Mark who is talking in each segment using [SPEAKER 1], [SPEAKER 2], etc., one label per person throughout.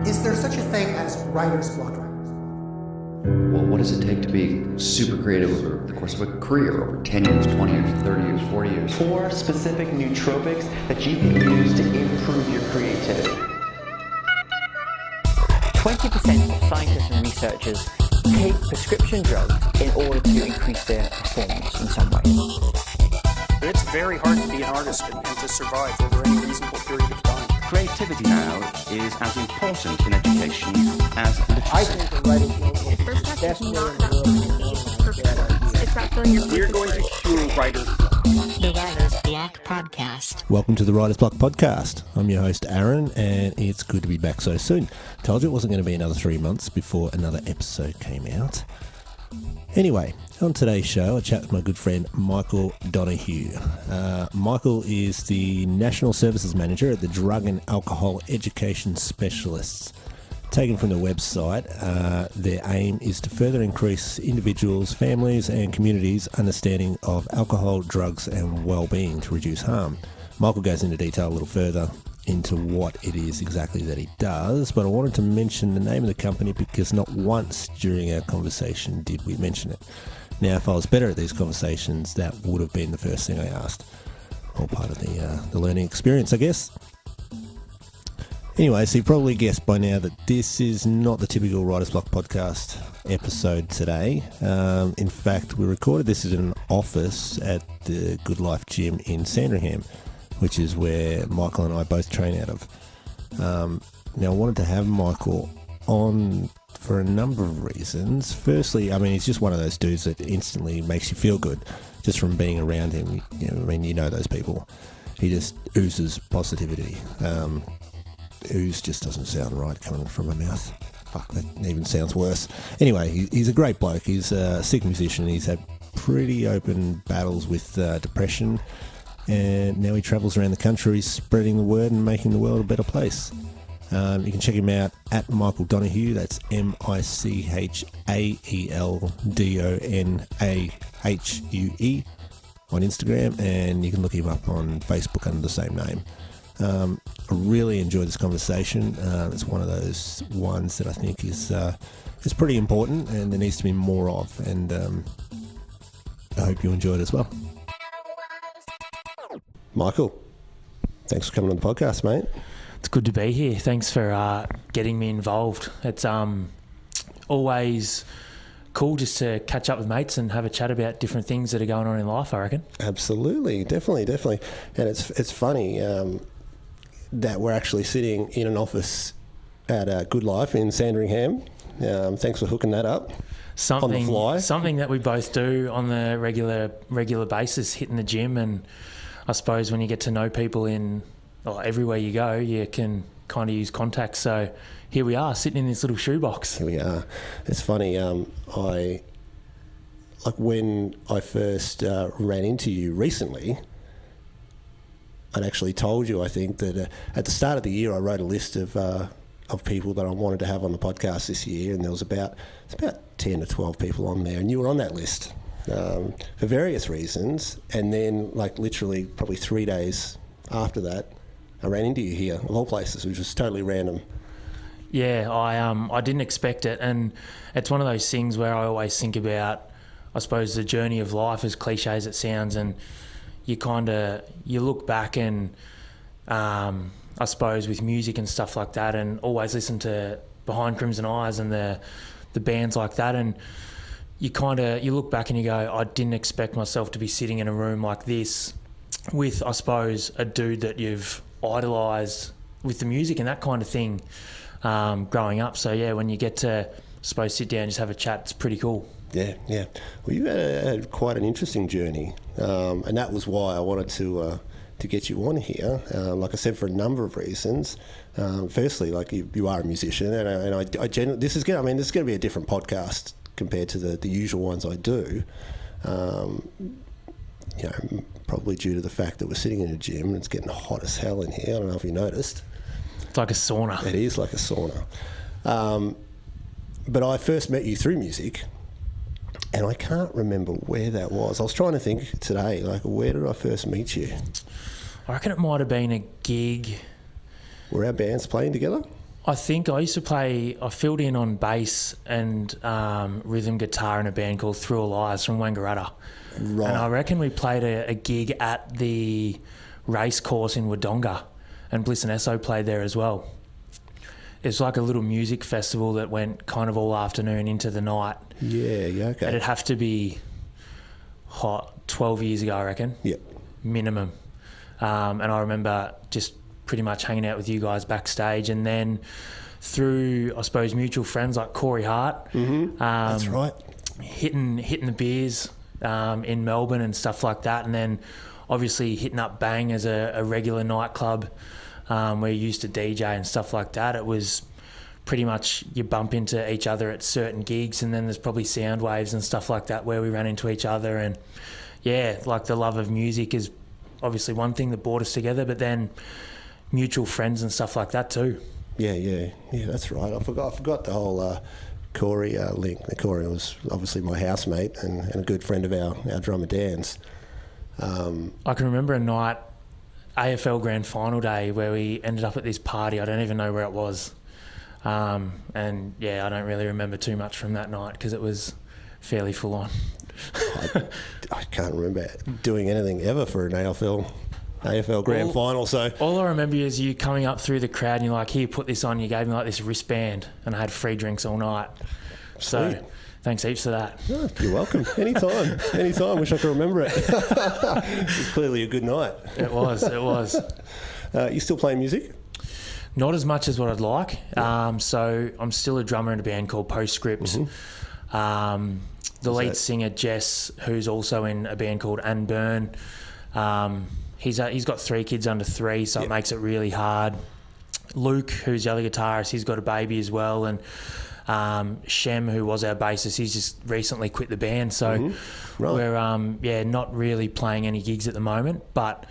[SPEAKER 1] Is there such a thing as writer's block?
[SPEAKER 2] Well, what does it take to be super creative over the course of a career, over 10 years, 20 years, 30 years, 40 years?
[SPEAKER 3] 4 specific nootropics that you can use to improve your creativity.
[SPEAKER 4] 20% of scientists and researchers take prescription drugs in order to increase their performance in some way.
[SPEAKER 5] It's very hard to be an artist and to survive over any reasonable period of time.
[SPEAKER 6] Creativity now is as important in education as literacy.
[SPEAKER 1] I think the writer's block is the best way in the world.
[SPEAKER 7] It's about filling your
[SPEAKER 5] We're going to cure writer's block.
[SPEAKER 7] The Writer's Block Podcast.
[SPEAKER 8] Welcome to the Writer's Block Podcast. I'm your host, Aaron, and it's good to be back so soon. Told you it wasn't going to be another 3 months before another episode came out. Anyway, on today's show, I chat with my good friend, Michael Donehue. Michael is the National Services Manager at the Drug and Alcohol Education Specialists. Taken from the website, their aim is to further increase individuals, families and communities' understanding of alcohol, drugs and well-being to reduce harm. Michael goes into detail a little further into what it is exactly that he does, but I wanted to mention the name of the company because not once during our conversation did we mention it. Now, if I was better at these conversations, that would have been the first thing I asked. All part of the learning experience, I guess. Anyway, so you probably guessed by now that this is not the typical Writer's Block podcast episode today. In fact, we recorded this in an office at the Goodlife Gym in Sandringham, which is where Michael and I both train out of. Now, I wanted to have Michael on for a number of reasons. Firstly, I mean, he's just one of those dudes that instantly makes you feel good just from being around him. You know those people. He just oozes positivity. Ooze just doesn't sound right coming from my mouth. Fuck, that even sounds worse. Anyway, he's a great bloke. He's a sick musician. He's had pretty open battles with depression, and now he travels around the country spreading the word and making the world a better place. You can check him out at Michael Donehue. That's MichaelDonahue on Instagram, and you can look him up on Facebook under the same name. I really enjoyed this conversation. It's one of those ones that I think is pretty important and there needs to be more of, and I hope you enjoy it as well. Michael, thanks for coming on the podcast, mate.
[SPEAKER 9] It's good to be here. Thanks for getting me involved. It's always cool just to catch up with mates and have a chat about different things that are going on in life, I reckon. Absolutely,
[SPEAKER 8] definitely. And it's funny that we're actually sitting in an office at Goodlife in Sandringham. Thanks for hooking that up on the fly.
[SPEAKER 9] Something that we both do on the regular basis, hitting the gym, and I suppose when you get to know people everywhere you go, you can kind of use contacts. So here we are, sitting in this little shoebox.
[SPEAKER 8] Here we are. It's funny. When I first ran into you recently, I'd actually told you, I think, that at the start of the year I wrote a list of people that I wanted to have on the podcast this year, and there was about 10 or 12 people on there, and you were on that list for various reasons. And then, literally, probably 3 days after that, I ran into you here, of all places, which was totally random.
[SPEAKER 9] Yeah, I didn't expect it, and it's one of those things where I always think about, I suppose, the journey of life, as cliche as it sounds, and you look back and I suppose with music and stuff like that, and always listen to Behind Crimson Eyes and the bands like that, and you look back and you go, I didn't expect myself to be sitting in a room like this with, I suppose, a dude that you've idolised with the music and that kind of thing growing up. So yeah, when you get to, I suppose, sit down and just have a chat, it's pretty cool.
[SPEAKER 8] Yeah. Well, you've had quite an interesting journey, and that was why I wanted to get you on here. Like I said, for a number of reasons. Firstly, you are a musician, and I genuinely, this is going to be a different podcast compared to the usual ones I do. Probably due to the fact that we're sitting in a gym and it's getting hot as hell in here. I don't know if you noticed.
[SPEAKER 9] It's like a sauna.
[SPEAKER 8] It is like a sauna. But I first met you through music. And I can't remember where that was. I was trying to think today, where did I first meet you?
[SPEAKER 9] I reckon it might have been a gig.
[SPEAKER 8] Were our bands playing together?
[SPEAKER 9] I think I used to I filled in on bass and rhythm guitar in a band called Through All Eyes from Wangaratta.
[SPEAKER 8] Right.
[SPEAKER 9] And I reckon we played a gig at the race course in Wodonga, and Bliss and Esso played there as well. It's like a little music festival that went kind of all afternoon into the night.
[SPEAKER 8] Yeah, okay.
[SPEAKER 9] It'd have to be 12 years ago, I reckon.
[SPEAKER 8] Yep.
[SPEAKER 9] Minimum. And I remember just pretty much hanging out with you guys backstage, and then through, I suppose, mutual friends like Corey Hart.
[SPEAKER 8] Mm-hmm. That's right.
[SPEAKER 9] Hitting the beers in Melbourne and stuff like that, and then obviously hitting up Bang as a regular nightclub where you used to DJ and stuff like that. It was pretty much you bump into each other at certain gigs, and then there's probably sound waves and stuff like that where we ran into each other. And yeah, like the love of music is obviously one thing that brought us together, but then mutual friends and stuff like that too. Yeah,
[SPEAKER 8] that's right. I forgot the whole Corey link. Corey was obviously my housemate and a good friend of our drummer Dan's.
[SPEAKER 9] I can remember a night, AFL Grand Final day, where we ended up at this party. I don't even know where it was. And yeah, I don't really remember too much from that night because it was fairly full on.
[SPEAKER 8] I can't remember doing anything ever for an AFL Grand Final. So
[SPEAKER 9] all I remember is you coming up through the crowd and you're like, "Here, put this on." You gave me like this wristband, and I had free drinks all night. So
[SPEAKER 8] sweet.
[SPEAKER 9] Thanks heaps for that.
[SPEAKER 8] Oh, you're welcome. Anytime. Wish I could remember it. It was clearly a good night.
[SPEAKER 9] It was.
[SPEAKER 8] You still playing music?
[SPEAKER 9] Not as much as what I'd like. So I'm still a drummer in a band called Postscript.
[SPEAKER 8] Mm-hmm.
[SPEAKER 9] The lead singer, Jess, who's also in a band called Unburn, he's got 3 kids under 3, so it makes it really hard. Luke, who's the other guitarist, he's got a baby as well. And Shem, who was our bassist, he's just recently quit the band. So we're not really playing any gigs at the moment, but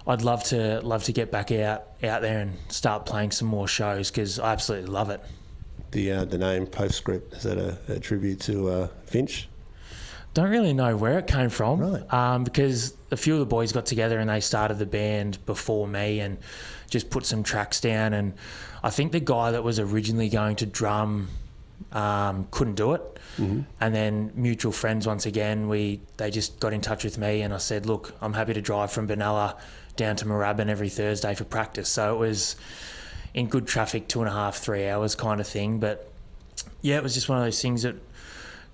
[SPEAKER 9] I'd love to get back out there and start playing some more shows because I absolutely love it.
[SPEAKER 8] The name Postscript, is that a tribute to Finch?
[SPEAKER 9] Don't really know where it came from,
[SPEAKER 8] right.
[SPEAKER 9] Because a few of the boys got together and they started the band before me and just put some tracks down. And I think the guy that was originally going to drum couldn't do it. Mm-hmm. And then mutual friends, once again, they just got in touch with me and I said, look, I'm happy to drive from Benalla down to Moorabbin every Thursday for practice. So it was in good traffic, 2.5, 3 hours kind of thing. But yeah, it was just one of those things that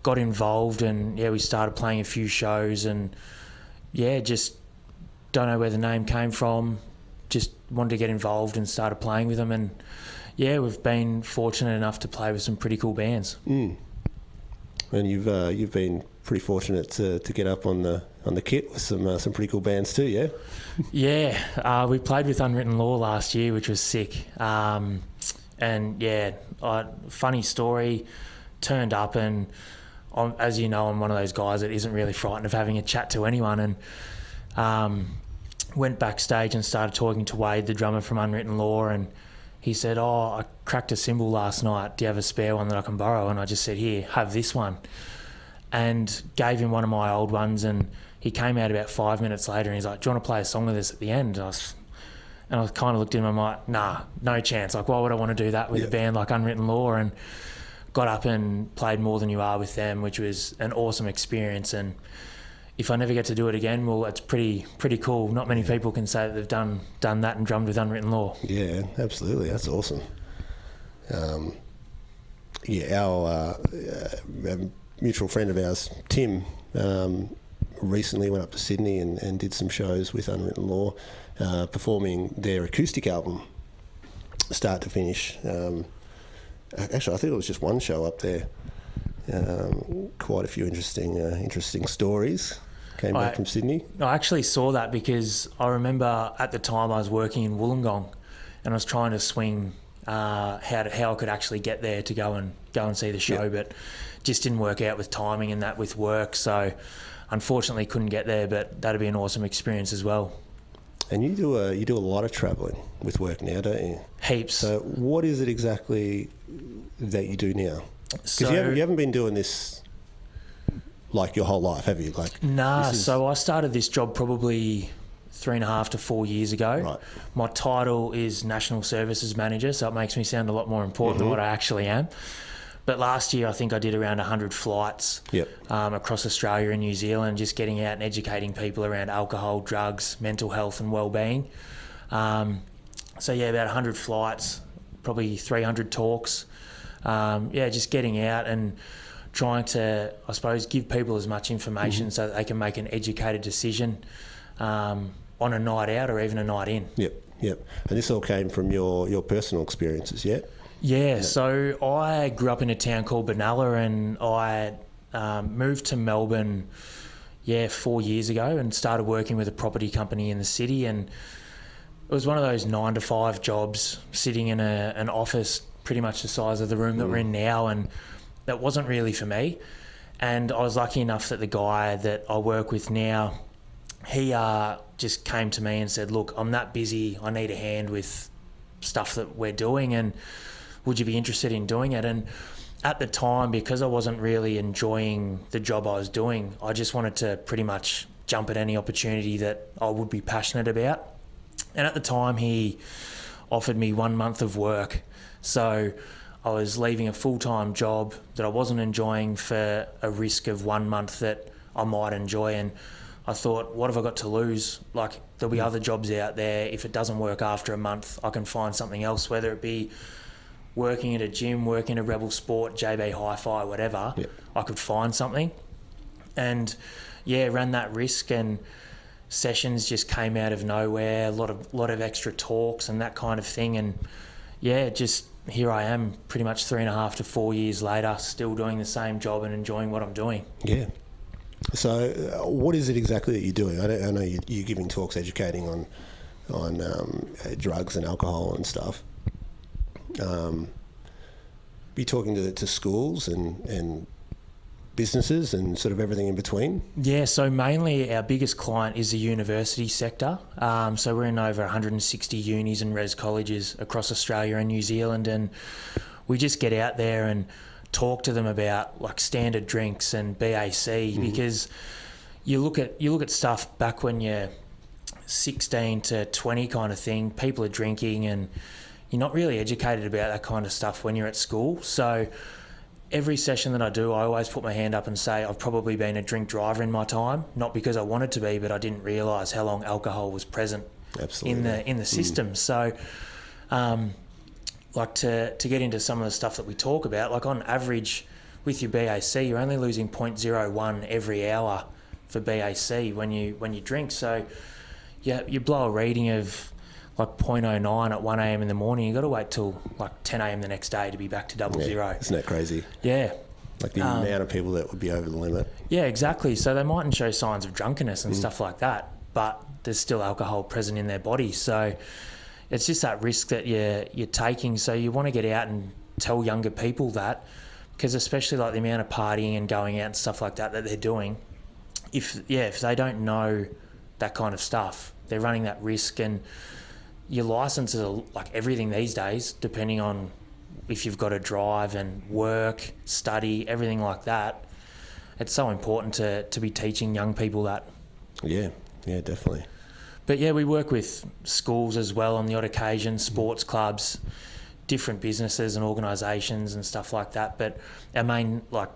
[SPEAKER 9] got involved, and yeah, we started playing a few shows, and yeah, just don't know where the name came from. Just wanted to get involved and started playing with them, and yeah, we've been fortunate enough to play with some pretty cool bands.
[SPEAKER 8] Mm. And you've been pretty fortunate to get up on the kit with some pretty cool bands too, yeah.
[SPEAKER 9] Yeah, we played with Unwritten Law last year, which was sick. And yeah, funny story. Turned up and, as you know, I'm one of those guys that isn't really frightened of having a chat to anyone, and went backstage and started talking to Wade, the drummer from Unwritten Law, and he said, I cracked a cymbal last night. Do you have a spare one that I can borrow? And I just said, here, have this one. And gave him one of my old ones, and he came out about 5 minutes later and he's like, do you want to play a song with us at the end? And I kind of looked at him and I'm like, nah, no chance. Like, why would I want to do that with a band like Unwritten Law? And got up and played More Than You Are with them, which was an awesome experience. And if I never get to do it again, well, it's pretty cool. Not many people can say that they've done that and drummed with Unwritten Law.
[SPEAKER 8] Yeah, absolutely. That's awesome. Our mutual friend of ours, Tim, recently went up to Sydney and did some shows with Unwritten Law, performing their acoustic album, start to finish. Actually, I think it was just one show up there. Quite a few interesting stories came back from Sydney.
[SPEAKER 9] I actually saw that because I remember at the time I was working in Wollongong and I was trying to swing how I could actually get there to go and see the show, but just didn't work out with timing and that with work. So unfortunately couldn't get there, but that'd be an awesome experience as well.
[SPEAKER 8] And you do a lot of travelling with work now, don't you?
[SPEAKER 9] Heaps.
[SPEAKER 8] So what is it exactly that you do now? Because you haven't been doing this like your whole life, have you?
[SPEAKER 9] Nah. So I started this job probably 3.5 to 4 years ago.
[SPEAKER 8] Right.
[SPEAKER 9] My title is National Services Manager, so it makes me sound a lot more important than what I actually am. But last year, I think I did around 100 flights across Australia and New Zealand, just getting out and educating people around alcohol, drugs, mental health and well-being. So yeah, about 100 flights, probably 300 talks. Just getting out and trying to, I suppose, give people as much information so that they can make an educated decision on a night out or even a night in.
[SPEAKER 8] Yep. And this all came from your personal experiences, yeah?
[SPEAKER 9] Yeah, so I grew up in a town called Benalla, and I moved to Melbourne, 4 years ago, and started working with a property company in the city. And it was one of those 9 to 5 jobs, sitting in an office pretty much the size of the room that we're in now, and that wasn't really for me. And I was lucky enough that the guy that I work with now, he just came to me and said, look, I'm that busy, I need a hand with stuff that we're doing, and would you be interested in doing it? And at the time, because I wasn't really enjoying the job I was doing, I just wanted to pretty much jump at any opportunity that I would be passionate about. And at the time, he offered me 1 month of work. So I was leaving a full-time job that I wasn't enjoying for a risk of 1 month that I might enjoy. And I thought, what have I got to lose? Like, there'll be other jobs out there. If it doesn't work after a month, I can find something else, whether it be working at a gym, working at Rebel Sport, JB Hi-Fi, whatever. I could find something. And ran that risk, and sessions just came out of nowhere, a lot of extra talks and that kind of thing. And just here I am pretty much 3.5 to 4 years later, still doing the same job and enjoying what I'm doing. Yeah.
[SPEAKER 8] So what is it exactly that you're doing? I know you're giving talks, educating on drugs and alcohol and stuff. Be talking to schools and businesses and sort of everything in between?
[SPEAKER 9] Yeah, so mainly our biggest client is the university sector. So we're in over 160 unis and res colleges across Australia and New Zealand, and we just get out there and talk to them about like standard drinks and BAC, because you look at stuff back when you're 16 to 20 kind of thing, people are drinking and you're not really educated about that kind of stuff when you're at school. So every session that I do, I always put my hand up and say I've probably been a drink driver in my time, not because I wanted to be, but I didn't realise how long alcohol was present in the system. So like to get into some of the stuff that we talk about, like on average with your BAC, you're only losing 0.01 every hour for BAC when you drink. So you blow a reading of like 0.09 at 1 a.m. in the morning, you've got to wait till like 10 a.m. the next day to be back to double zero.
[SPEAKER 8] Isn't that crazy?
[SPEAKER 9] Yeah.
[SPEAKER 8] Like the amount of people that would be over the limit.
[SPEAKER 9] Yeah, exactly. So they mightn't show signs of drunkenness and stuff like that, but there's still alcohol present in their body. So it's just that risk that you're taking. So you want to get out and tell younger people that, because especially like the amount of partying and going out and stuff like that they're doing, if they don't know that kind of stuff, they're running that risk. And your license is like everything these days, depending on if you've got to drive and work, study, everything like that. It's so important to be teaching young people that. Yeah, definitely. But we work with schools as well on the odd occasion, sports clubs, different businesses and organisations and stuff like that. But our main like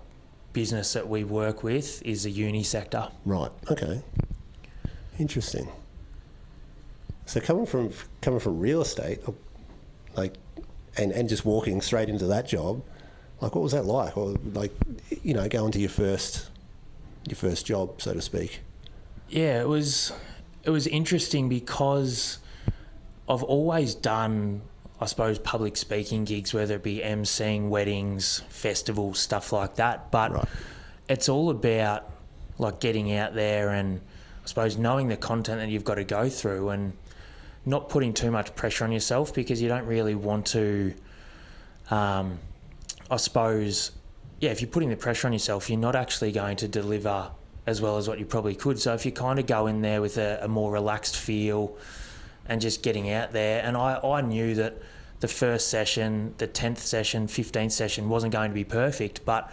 [SPEAKER 9] business that we work with is the uni sector. Right. Okay. Interesting. So coming from real estate, like, and just walking straight into that job, like what was that like? Or like, going to your first job, so to speak. Yeah, it was interesting because I've always done, I suppose, public speaking gigs, whether it be emceeing weddings, festivals, stuff like that. But it's all about like getting out there and I suppose knowing the content that you've got to go through and not putting too much pressure on yourself, because you don't really want to, I suppose, if you're putting the pressure on yourself, you're not actually going to deliver as well as what you probably could. So if you kind of go in there with a more relaxed feel and just getting out there, and I knew that the first session, the 10th session, 15th session wasn't going to be perfect, but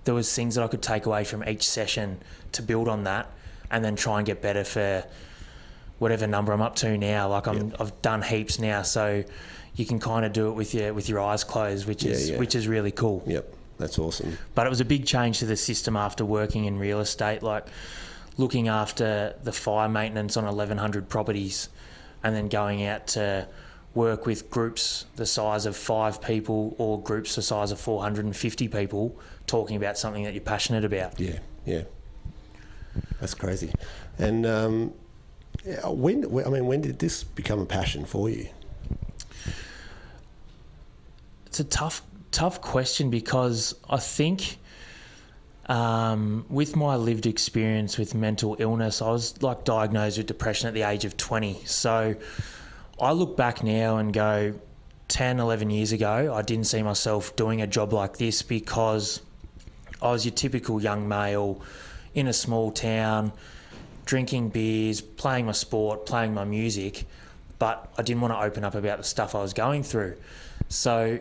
[SPEAKER 9] there was things that I could take away from each session to build on that and then try and get better for whatever number I'm up to now. Like I've done heaps now, so you can kind of do it with your eyes closed, which is really cool.
[SPEAKER 8] Yep, that's awesome.
[SPEAKER 9] But it was a big change to the system after working in real estate, like looking after the fire maintenance on 1,100 properties, and then going out to work with groups the size of 5 people or groups the size of 450 people, talking about something that you're passionate about.
[SPEAKER 8] Yeah. That's crazy. And when did this become a passion for you?
[SPEAKER 9] It's a tough question, because I think with my lived experience with mental illness, I was like diagnosed with depression at the age of 20. So I look back now and go, 10, 11 years ago, I didn't see myself doing a job like this, because I was your typical young male in a small town, drinking beers, playing my sport, playing my music, but I didn't want to open up about the stuff I was going through. So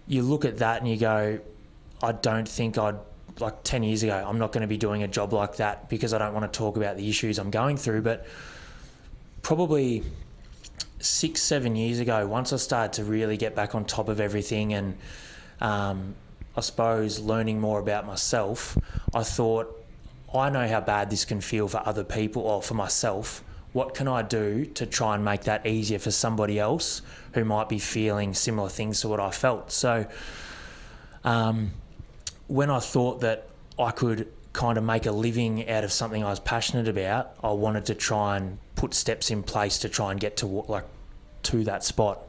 [SPEAKER 9] you look at that and you go, I don't think like 10 years ago, I'm not going to be doing a job like that, because I don't want to talk about the issues I'm going through. But probably 6-7 years ago, once I started to really get back on top of everything and I suppose learning more about myself, I thought, I know how bad this can feel for other people or for myself. What can I do to try and make that easier for somebody else who might be feeling similar things to what I felt? So when I thought that I could kind of make a living out of something I was passionate about, I wanted to try and put steps in place to try and get to that spot.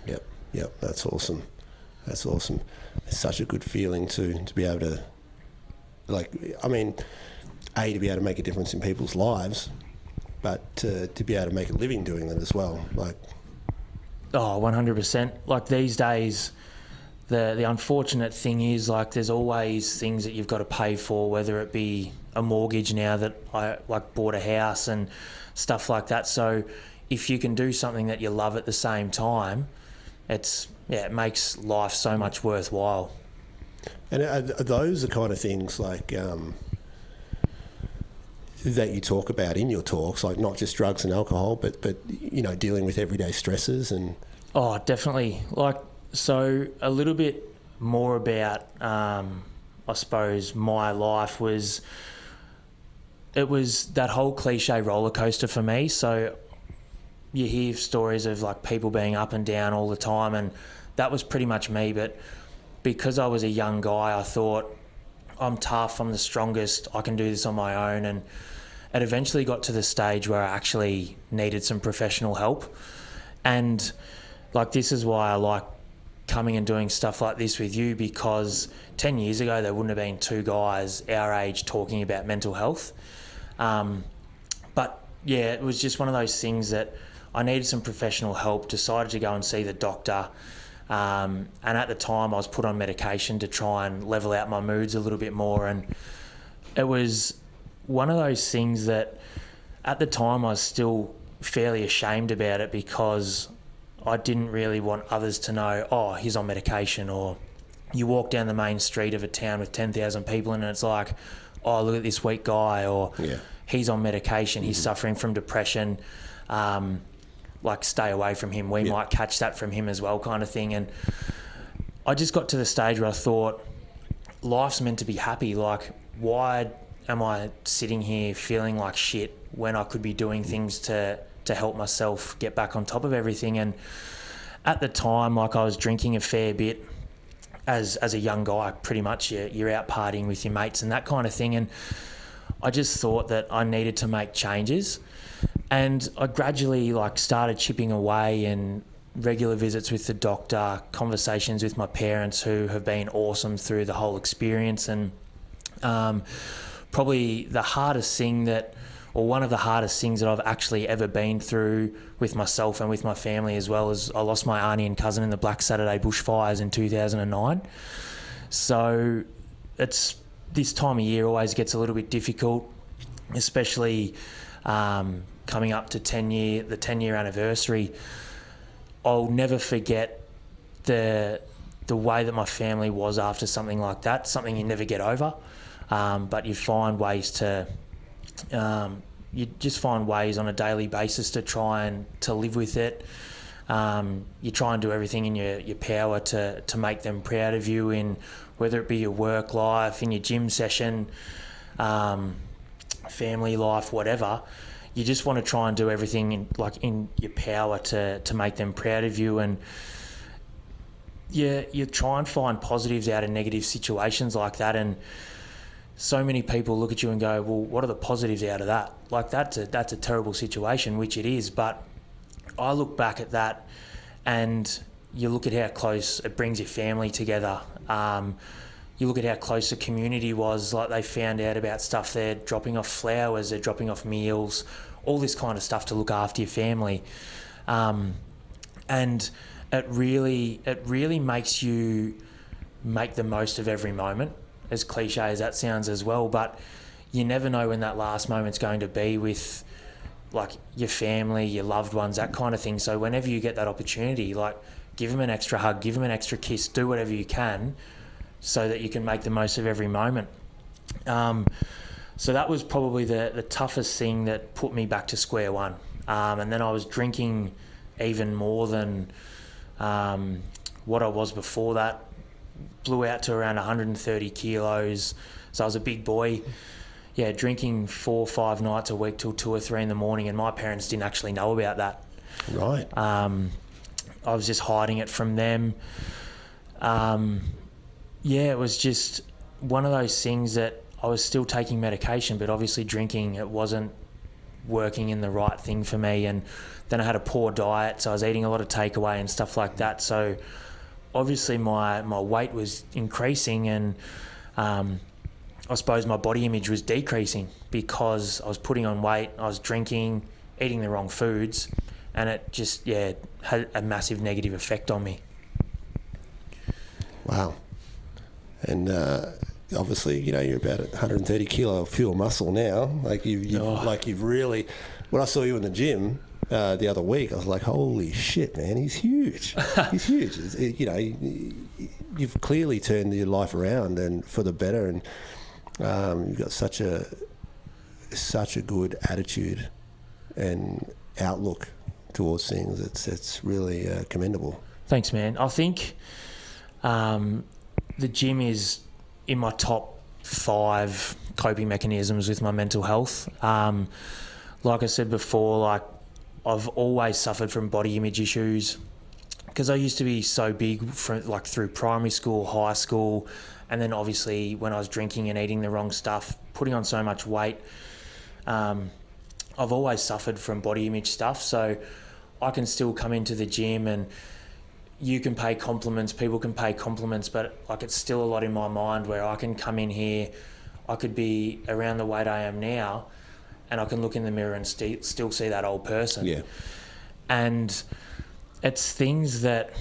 [SPEAKER 8] Yep, that's awesome. It's such a good feeling to be able to, to be able to make a difference in people's lives, but to be able to make a living doing that as well.
[SPEAKER 9] 100%. Like these days, the unfortunate thing is, like, there's always things that you've got to pay for, whether it be a mortgage now that I bought a house and stuff like that. So if you can do something that you love at the same time, it makes life so much worthwhile.
[SPEAKER 8] And are those the kind of things that you talk about in your talks, like not just drugs and alcohol, but dealing with everyday stresses and?
[SPEAKER 9] Oh, definitely. So a little bit more about, I suppose, my life was that whole cliche roller coaster for me. So you hear stories of people being up and down all the time, and that was pretty much me. But because I was a young guy, I thought, I'm tough, I'm the strongest, I can do this on my own. And it eventually got to the stage where I actually needed some professional help. And this is why I like coming and doing stuff like this with you, because 10 years ago there wouldn't have been 2 guys our age talking about mental health. But yeah, it was just one of those things that I needed some professional help, decided to go and see the doctor. And at the time I was put on medication to try and level out my moods a little bit more. And it was one of those things that at the time I was still fairly ashamed about it, because I didn't really want others to know, oh, he's on medication. Or you walk down the main street of a town with 10,000 people and it's like, oh, look at this weak guy, or he's on medication, he's suffering from depression. Stay away from him. We might catch that from him as well, kind of thing. And I just got to the stage where I thought, life's meant to be happy. Why am I sitting here feeling like shit when I could be doing things to help myself get back on top of everything? And at the time, I was drinking a fair bit as a young guy. Pretty much you're out partying with your mates and that kind of thing. And I just thought that I needed to make changes. And I gradually started chipping away, and regular visits with the doctor, conversations with my parents who have been awesome through the whole experience. And probably the hardest thing one of the hardest things that I've actually ever been through with myself and with my family as well, is I lost my auntie and cousin in the Black Saturday bushfires in 2009. So it's this time of year always gets a little bit difficult, especially coming up to the 10-year anniversary. I'll never forget the way that my family was after something like that, something you never get over. But you find ways to you just find ways on a daily basis to try and to live with it. You try and do everything in your power to make them proud of you, in whether it be your work life, in your gym session, family life, whatever. You just want to try and do everything in your power to make them proud of you. And you try and find positives out of negative situations like that. And so many people look at you and go, well, what are the positives out of that? Like, that's a terrible situation, which it is. But I look back at that and you look at how close it brings your family together. You look at how close the community was. Like, they found out about stuff. They're dropping off flowers, they're dropping off meals, all this kind of stuff to look after your family. And it really makes you make the most of every moment, as cliche as that sounds as well. But you never know when that last moment's going to be with, like, your family, your loved ones, that kind of thing. So whenever you get that opportunity, like, give them an extra hug, give them an extra kiss, do whatever you can so that you can make the most of every moment. So that was probably the toughest thing that put me back to square one. And then I was drinking even more than what I was before that. Blew out to around 130 kilos. So I was a big boy. Yeah, drinking 4 or 5 nights a week till 2 or 3 in the morning, and my parents didn't actually know about that.
[SPEAKER 8] Right.
[SPEAKER 9] I was just hiding it from them. It was just one of those things that I was still taking medication, but obviously drinking, it wasn't working in the right thing for me. And then I had a poor diet, so I was eating a lot of takeaway and stuff like that. So obviously my weight was increasing, and I suppose my body image was decreasing because I was putting on weight, I was drinking, eating the wrong foods, and it just, had a massive negative effect on me.
[SPEAKER 8] Wow. And obviously, you're about 130 kilo of pure muscle now. Like you've really. When I saw you in the gym the other week, I was like, "Holy shit, man! He's huge. He's huge." You've clearly turned your life around and for the better, and you've got such a good attitude and outlook towards things. It's really commendable.
[SPEAKER 9] Thanks, man. I think the gym is in my top 5 coping mechanisms with my mental health. Like I said before, like, I've always suffered from body image issues because I used to be so big through primary school, high school, and then obviously when I was drinking and eating the wrong stuff, putting on so much weight. I've always suffered from body image stuff, so I can still come into the gym and you can pay compliments, people can pay compliments, but like, it's still a lot in my mind where I can come in here, I could be around the weight I am now, and I can look in the mirror and still see that old person.
[SPEAKER 8] Yeah.
[SPEAKER 9] And it's things that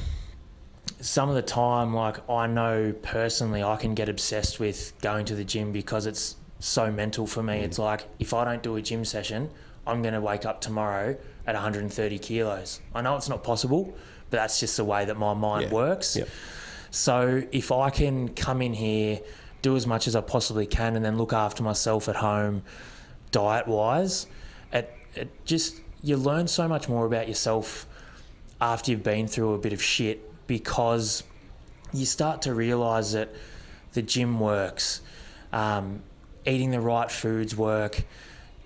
[SPEAKER 9] some of the time, like, I know personally I can get obsessed with going to the gym because it's so mental for me. It's like, if I don't do a gym session, I'm going to wake up tomorrow at 130 kilos. I know it's not possible, but that's just the way that my mind works. Yep. So if I can come in here, do as much as I possibly can, and then look after myself at home, diet-wise, it just, you learn so much more about yourself after you've been through a bit of shit, because you start to realise that the gym works, eating the right foods work,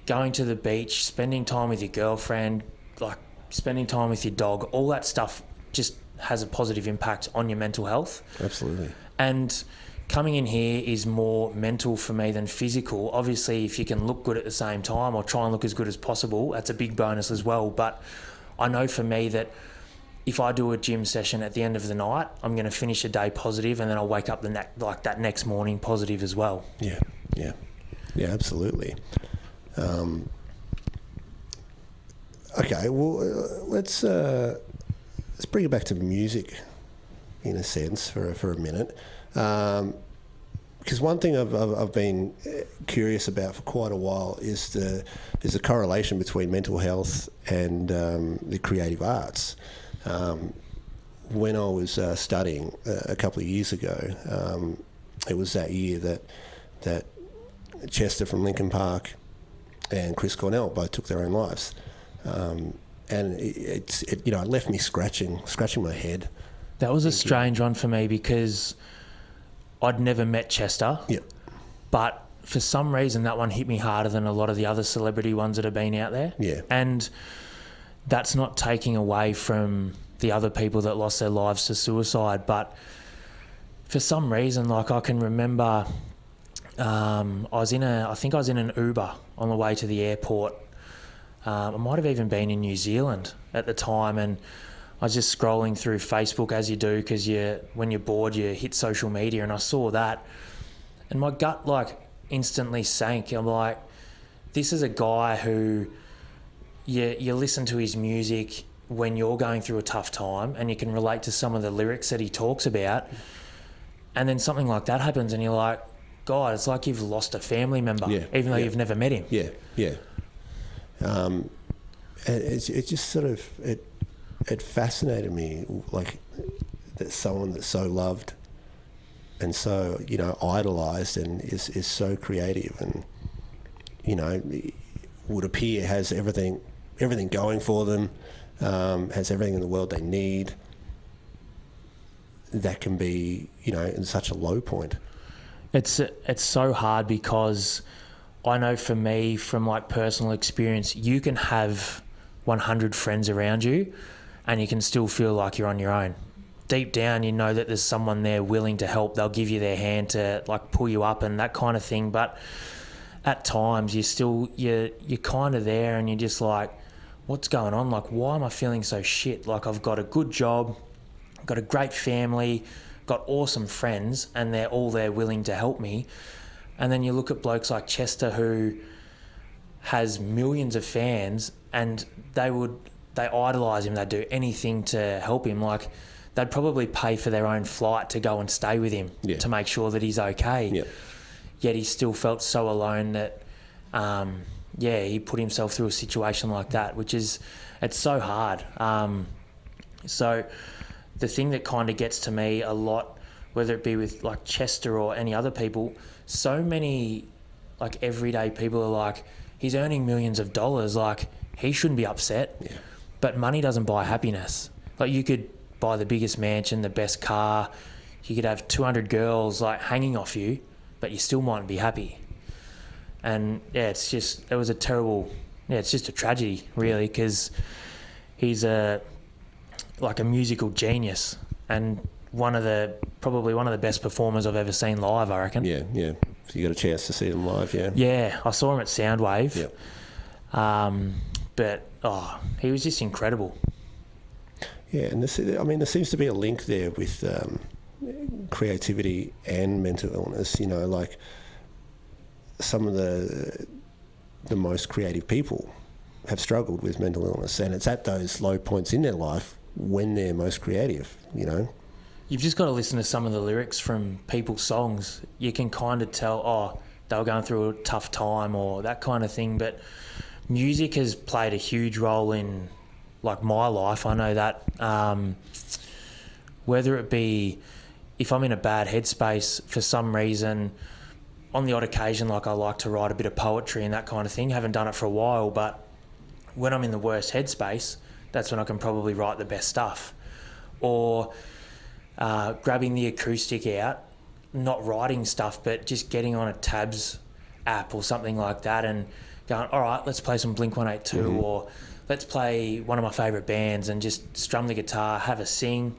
[SPEAKER 9] going to the beach, spending time with your girlfriend, like spending time with your dog, all that stuff just has a positive impact on your mental health.
[SPEAKER 8] Absolutely.
[SPEAKER 9] And coming in here is more mental for me than physical. Obviously, if you can look good at the same time or try and look as good as possible, that's a big bonus as well. But I know for me that if I do a gym session at the end of the night, I'm going to finish a day positive, and then I'll wake up that next morning positive as well.
[SPEAKER 8] Yeah, absolutely. Okay, well, let's bring it back to music, in a sense, for a minute. Because one thing I've been curious about for quite a while is the correlation between mental health and the creative arts. When I was studying a couple of years ago, it was that year that Chester from Linkin Park and Chris Cornell both took their own lives. And it left me scratching my head.
[SPEAKER 9] That was a strange one for me because I'd never met Chester.
[SPEAKER 8] Yep.
[SPEAKER 9] But for some reason, that one hit me harder than a lot of the other celebrity ones that have been out there.
[SPEAKER 8] Yeah.
[SPEAKER 9] And that's not taking away from the other people that lost their lives to suicide. But for some reason, like I can remember, I think I was in an Uber on the way to the airport. I might have even been in New Zealand at the time, and I was just scrolling through Facebook as you do, because when you're bored, you hit social media, and I saw that, and my gut like instantly sank. I'm like, this is a guy who you listen to his music when you're going through a tough time, and you can relate to some of the lyrics that he talks about, and then something like that happens, and you're like, God, it's like you've lost a family member, even though you've never met him.
[SPEAKER 8] Yeah. And it just sort of it fascinated me, like that someone that's so loved and so idolized and is so creative and would appear has everything going for them, has everything in the world they need. That can be in such a low point.
[SPEAKER 9] It's so hard because I know for me, from like personal experience, you can have 100 friends around you and you can still feel like you're on your own. Deep down, you know that there's someone there willing to help. They'll give you their hand to like pull you up and that kind of thing. But at times you're kind of there and you're just like, what's going on? Like, why am I feeling so shit? Like, I've got a good job, got a great family, got awesome friends, and they're all there willing to help me. And then you look at blokes like Chester, who has millions of fans, and they idolise him. They'd do anything to help him. Like, they'd probably pay for their own flight to go and stay with him to make sure that he's okay.
[SPEAKER 8] Yeah.
[SPEAKER 9] Yet he still felt so alone that, he put himself through a situation like that, it's so hard. So the thing that kind of gets to me a lot, whether it be with like Chester or any other people, so many like everyday people are like, he's earning millions of dollars, like he shouldn't be upset.
[SPEAKER 8] Yeah.
[SPEAKER 9] But money doesn't buy happiness. Like, you could buy the biggest mansion, the best car, you could have 200 girls like hanging off you, but you still mightn't be happy. And it's just a tragedy really, because he's like a musical genius and probably one of the best performers I've ever seen live, I reckon.
[SPEAKER 8] Yeah. So you got a chance to see them live, yeah?
[SPEAKER 9] Yeah, I saw him at Soundwave.
[SPEAKER 8] Yeah.
[SPEAKER 9] But he was just incredible.
[SPEAKER 8] Yeah, and there seems to be a link there with creativity and mental illness. Like some of the most creative people have struggled with mental illness, and it's at those low points in their life when they're most creative.
[SPEAKER 9] You've just got to listen to some of the lyrics from people's songs. You can kind of tell, they were going through a tough time or that kind of thing. But music has played a huge role in, like, my life. I know that. Whether it be if I'm in a bad headspace for some reason, on the odd occasion, like, I like to write a bit of poetry and that kind of thing. Haven't done it for a while, but when I'm in the worst headspace, that's when I can probably write the best stuff. Or grabbing the acoustic out, not writing stuff, but just getting on a Tabs app or something like that and going, all right, let's play some Blink-182 or let's play one of my favourite bands and just strum the guitar, have a sing.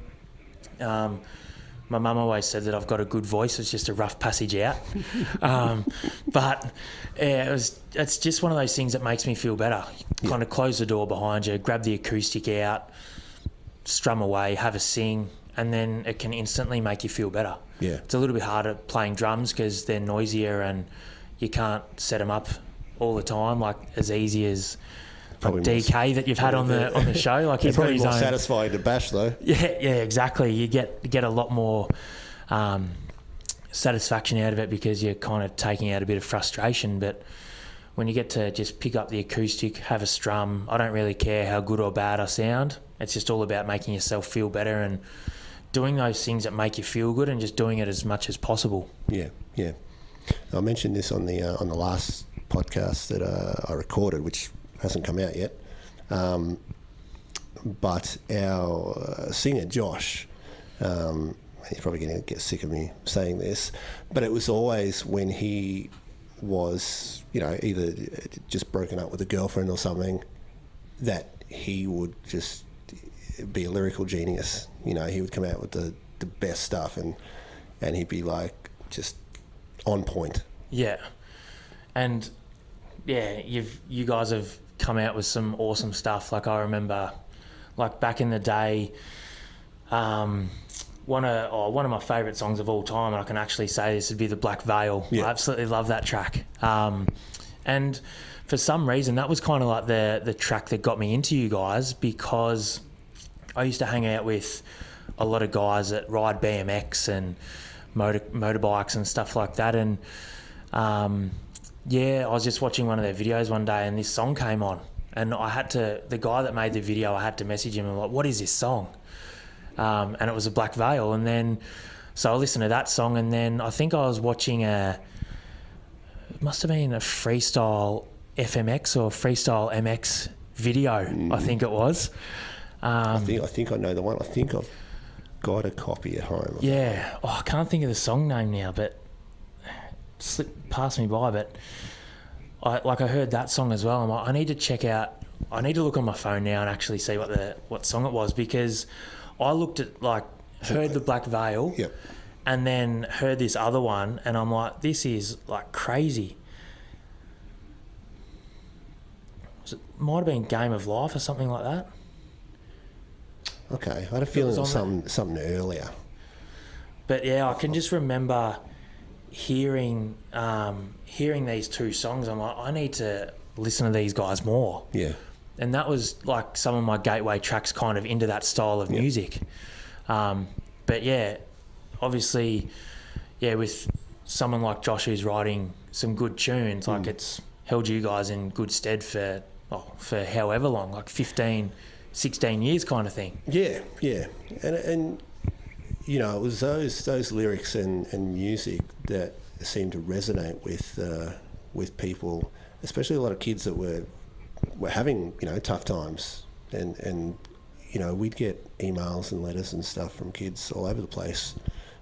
[SPEAKER 9] My mum always said that I've got a good voice. It's just a rough passage out. But it's just one of those things that makes me feel better. Kind of close the door behind you, grab the acoustic out, strum away, have a sing, and then it can instantly make you feel better.
[SPEAKER 8] Yeah.
[SPEAKER 9] It's a little bit harder playing drums because they're noisier and you can't set them up all the time, like as easy as like DK that you've had on the show. Like, he's
[SPEAKER 8] probably
[SPEAKER 9] got his
[SPEAKER 8] more
[SPEAKER 9] own
[SPEAKER 8] satisfying to bash though.
[SPEAKER 9] Yeah, exactly. You get a lot more satisfaction out of it because you're kind of taking out a bit of frustration. But when you get to just pick up the acoustic, have a strum, I don't really care how good or bad I sound. It's just all about making yourself feel better and doing those things that make you feel good and just doing it as much as possible.
[SPEAKER 8] Yeah. I mentioned this on the last podcast that I recorded, which hasn't come out yet. But our singer, Josh, he's probably going to get sick of me saying this, but it was always when he was, either just broken up with a girlfriend or something, that he would just be a lyrical genius. He would come out with the best stuff, and he'd be like just on point. Yeah. And yeah, you guys have come out with some awesome stuff. Like I remember, like back in the day, one of my favourite songs of all time, and I can actually say this, would be The Black Veil. Yeah. I absolutely love that track. And for some reason, that was kind of like the track that got me into you guys, because I used to hang out with a lot of guys that ride BMX and motorbikes and stuff like that. And I was just watching one of their videos one day, and this song came on, and the guy that made the video, I had to message him and like, what is this song? And it was a Black Veil. And then, so I listened to that song, and then I think I was watching it must have been a Freestyle FMX or Freestyle MX video, I think it was. I think I know the one. I think I've got a copy at home. Yeah. I can't think of the song name now, but slipped past me by. But I heard that song as well. I'm like, I need to look on my phone now and actually see what song it was, because I looked at, heard the Black Veil, yep, and then heard this other one, and I'm like, this is crazy. It might have been Game of Life or something like that. Okay, I had a feeling it was something earlier. But yeah, I can just remember hearing these two songs. I'm like, I need to listen to these guys more. Yeah. And that was some of my gateway tracks kind of into that style of music. But yeah, obviously, with someone like Josh who's writing some good tunes, it's held you guys in good stead for however long, 15, 16 years kind of thing. Yeah. And it was those lyrics and music that seemed to resonate with people, especially a lot of kids that were having tough times, and we'd get emails and letters and stuff from kids all over the place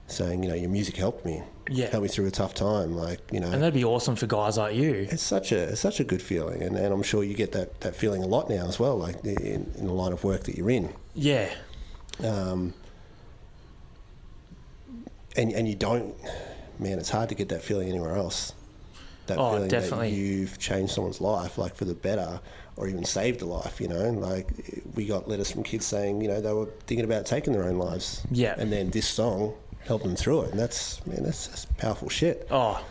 [SPEAKER 8] saying your music helped me, helped me through a tough time, and that'd be awesome for guys like you. It's such a good feeling, and I'm sure you get that feeling a lot now as well, in the line of work that you're in. Yeah. And you don't, man, it's hard to get that feeling anywhere else. That feeling definitely that you've changed someone's life, for the better, or even saved a life, we got letters from kids saying, they were thinking about taking their own lives. Yeah. And then this song helped them through it. And that's powerful shit. Oh,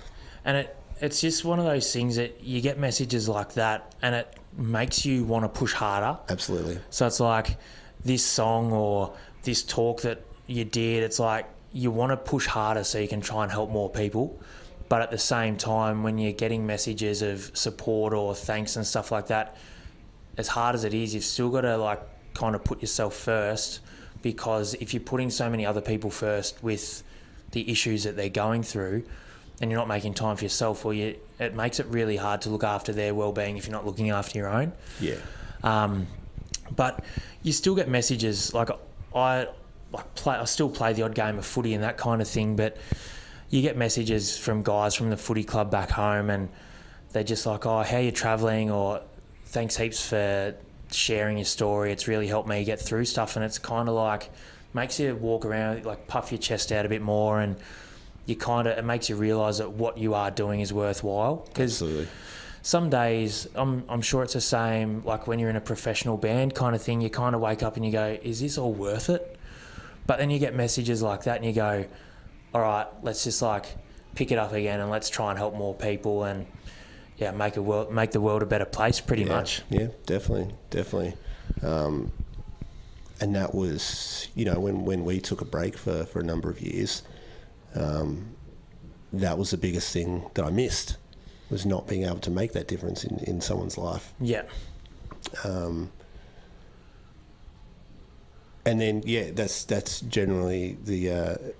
[SPEAKER 8] and it's just one of those things that you get messages like that, and it makes you want to push harder. Absolutely. So it's like this song or this talk that you did, it's like you want to push harder so you can try and help more people. But at the same time, when you're getting messages of support or thanks and stuff like that, as hard as it is, you've still got to kind of put yourself first, because if you're putting so many other people first with the issues that they're going through, and you're not making time for yourself, it makes it really hard to look after their well-being if you're not looking after your own. Yeah. But you still get messages. I still play the odd game of footy and that kind of thing, but you get messages from guys from the footy club back home, and they're just like, oh, how you travelling? Or thanks heaps for sharing your story. It's really helped me get through stuff. And it's kind of makes you walk around, puff your chest out a bit more, and it makes you realise that what you are doing is worthwhile. Because some days, I'm sure it's the same, when you're in a professional band kind of thing, you kind of wake up and you go, is this all worth it? But then you get messages like that and you go, all right, let's just pick it up again and let's try and help more people and make the world a better place pretty much. Yeah, definitely. And that was, when we took a break for a number of years, that was the biggest thing that I missed, was not being able to make that difference in someone's life. Yeah. And then, that's generally the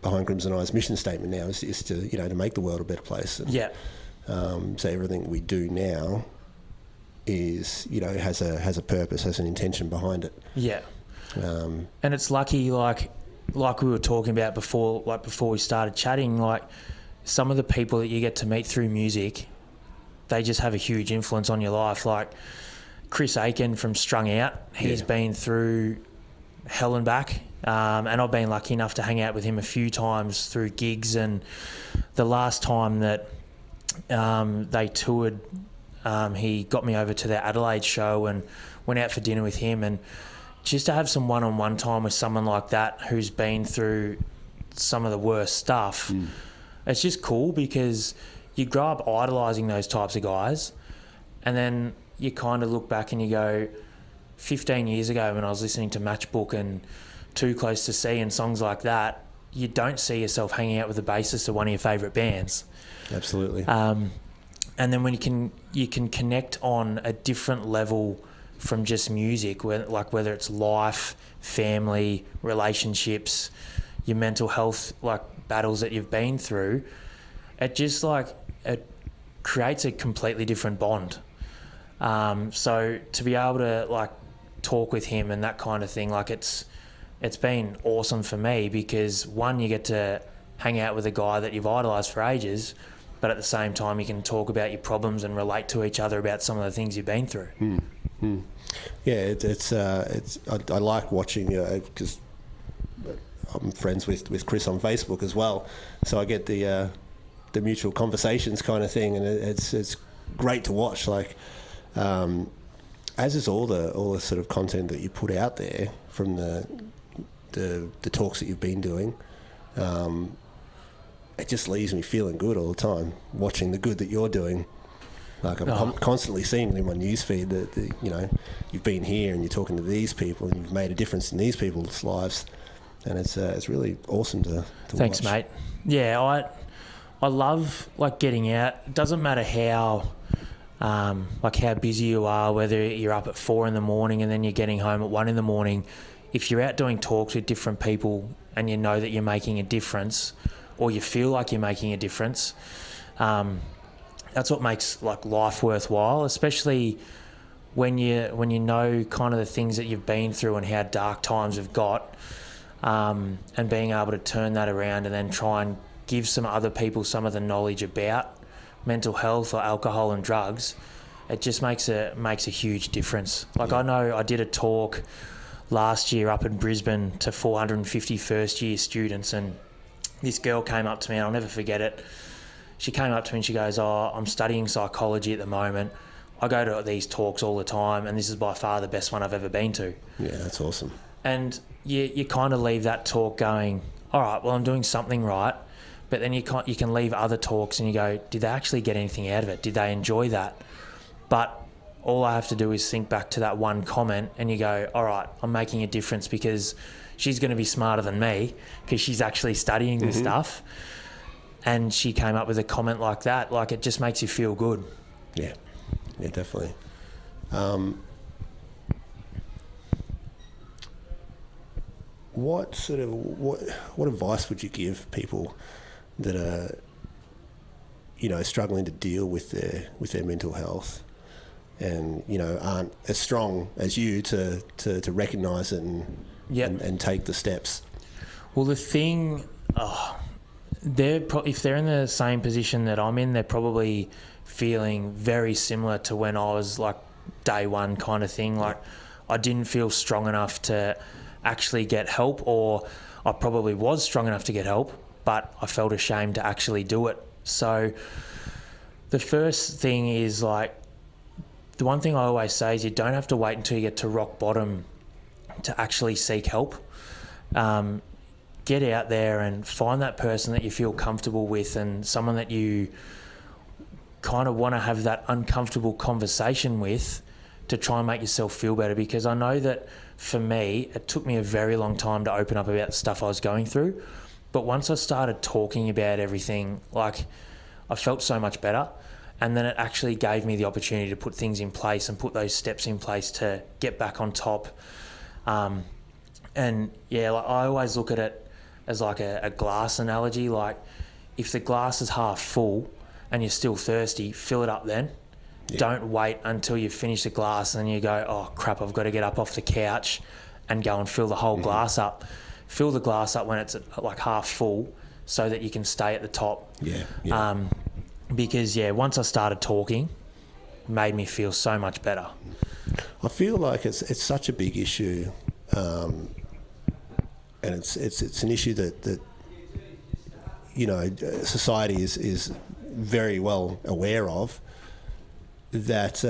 [SPEAKER 8] Behind Crimson Eyes mission statement now is to, to make the world a better place. And, So everything we do now is, has a purpose, has an intention behind it.
[SPEAKER 9] Yeah. And it's lucky, like we were talking about before we started chatting, like some of the people that you get to meet through music, they just have a huge influence on your life. Like Chris Aiken from Strung Out, he's been through hell and back, and I've been lucky enough to hang out with him a few times through gigs. And the last time that they toured, he got me over to their Adelaide show and went out for dinner with him. And just to have some one-on-one time with someone like that who's been through some of the worst stuff, it's just cool, because you grow up idolising those types of guys, and then you kind of look back and you go, 15 years ago when I was listening to Matchbook and Too Close to See and songs like that, you don't see yourself hanging out with the bassist of one of your favourite bands.
[SPEAKER 8] Absolutely.
[SPEAKER 9] And then when you can connect on a different level from just music, whether it's life, family, relationships, your mental health, like battles that you've been through, it just it creates a completely different bond. So to be able to talk with him and that kind of thing, it's been awesome for me, because one, you get to hang out with a guy that you've idolised for ages, but at the same time you can talk about your problems and relate to each other about some of the things you've been through.
[SPEAKER 8] Yeah, I like watching, because I'm friends with Chris on Facebook as well, so I get the mutual conversations kind of thing, and it's great to watch. As is all the sort of content that you put out there from the talks that you've been doing. It just leaves me feeling good all the time, watching the good that you're doing. I'm constantly seeing in my newsfeed that you've been here and you're talking to these people and you've made a difference in these people's lives, and it's really awesome to
[SPEAKER 9] Thanks,
[SPEAKER 8] watch.
[SPEAKER 9] mate. Yeah, I love getting out. It doesn't matter how busy you are, whether you're up at 4 a.m. and then you're getting home at 1 a.m. If you're out doing talks with different people and you know that you're making a difference, or you feel like you're making a difference, that's what makes life worthwhile, especially when you know kind of the things that you've been through and how dark times have got, and being able to turn that around and then try and give some other people some of the knowledge about mental health or alcohol and drugs. It just makes a huge difference. I know I did a talk last year up in Brisbane to 450 first year students, and this girl came up to me, and I'll never forget it. She came up to me and she goes, I'm studying psychology at the moment. I go to these talks all the time, and this is by far the best one I've ever been to.
[SPEAKER 8] Yeah, that's awesome.
[SPEAKER 9] And you kind of leave that talk going, all right, well, I'm doing something right. But then you can leave other talks and you go, did they actually get anything out of it? Did they enjoy that? But all I have to do is think back to that one comment, and you go, all right, I'm making a difference, because she's going to be smarter than me because she's actually studying this stuff. And she came up with a comment like that. It just makes you feel good.
[SPEAKER 8] Yeah, definitely. What advice would you give people that are, struggling to deal with their mental health, and aren't as strong as you to recognise it and take the steps?
[SPEAKER 9] Well, the thing, if they're in the same position that I'm in, they're probably feeling very similar to when I was day one kind of thing. I didn't feel strong enough to actually get help, or I probably was strong enough to get help, but I felt ashamed to actually do it. So the first thing is the one thing I always say is you don't have to wait until you get to rock bottom to actually seek help. Get out there and find that person that you feel comfortable with, and someone that you kind of want to have that uncomfortable conversation with to try and make yourself feel better. Because I know that for me, it took me a very long time to open up about the stuff I was going through. But once I started talking about everything, I felt so much better. And then it actually gave me the opportunity to put things in place and put those steps in place to get back on top. And yeah, I always look at it as a glass analogy. If the glass is half full, and you're still thirsty, fill it up then. Yeah. Don't wait until you finish the glass and then you go, oh crap, I've got to get up off the couch and go and fill the whole glass up. Fill the glass up when it's like half full so that you can stay at the top.
[SPEAKER 8] Yeah.
[SPEAKER 9] Because once I started talking, it made me feel so much better.
[SPEAKER 8] I feel like it's such a big issue, and it's an issue that society is very well aware of. That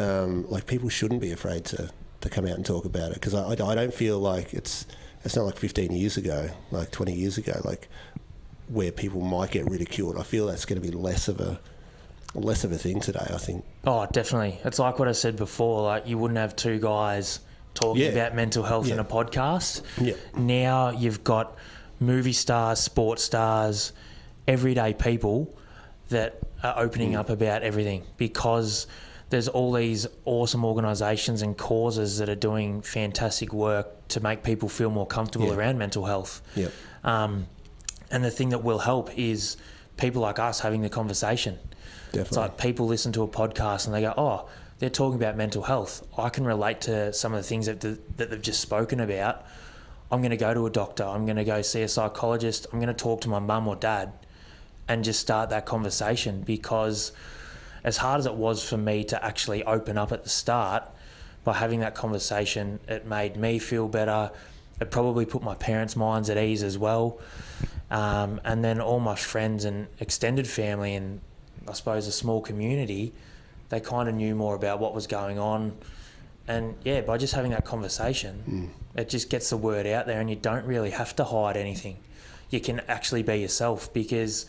[SPEAKER 8] like people shouldn't be afraid to come out and talk about it, because I don't feel like it's not like 15 years ago, like 20 years ago, like where people might get ridiculed. I feel that's going to be less of a thing today, I think.
[SPEAKER 9] Oh, definitely. It's like what I said before, like you wouldn't have two guys talking about mental health in a podcast.
[SPEAKER 8] Yeah.
[SPEAKER 9] Now you've got movie stars, sports stars, everyday people that are opening up about everything, because there's all these awesome organisations and causes that are doing fantastic work to make people feel more comfortable around mental health.
[SPEAKER 8] Yep.
[SPEAKER 9] And the thing that will help is people like us having the conversation.
[SPEAKER 8] Definitely.
[SPEAKER 9] It's like people listen to a podcast and they go, oh, they're talking about mental health. I can relate to some of the things that they've just spoken about. I'm going to go to a doctor. I'm going to go see a psychologist. I'm going to talk to my mum or dad and just start that conversation, because as hard as it was for me to actually open up at the start, by having that conversation, it made me feel better. It probably put my parents' minds at ease as well. And then all my friends and extended family and I suppose a small community, they kind of knew more about what was going on. And by just having that conversation, it just gets the word out there, and you don't really have to hide anything. You can actually be yourself, because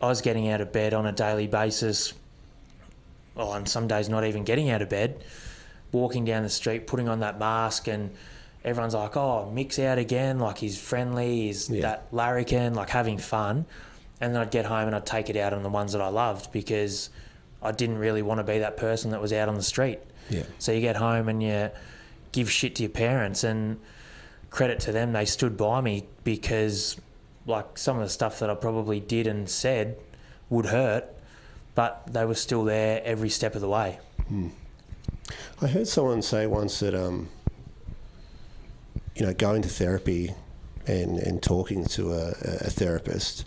[SPEAKER 9] I was getting out of bed on a daily basis, and some days not even getting out of bed, walking down the street, putting on that mask, and everyone's like, oh, Mick's out again, like he's friendly, he's that larrikin, like having fun. And then I'd get home and I'd take it out on the ones that I loved, because I didn't really want to be that person that was out on the street.
[SPEAKER 8] Yeah.
[SPEAKER 9] So you get home and you give shit to your parents, and credit to them, they stood by me, because like some of the stuff that I probably did and said would hurt, but they were still there every step of the way.
[SPEAKER 8] I heard someone say once that going to therapy and talking to a therapist,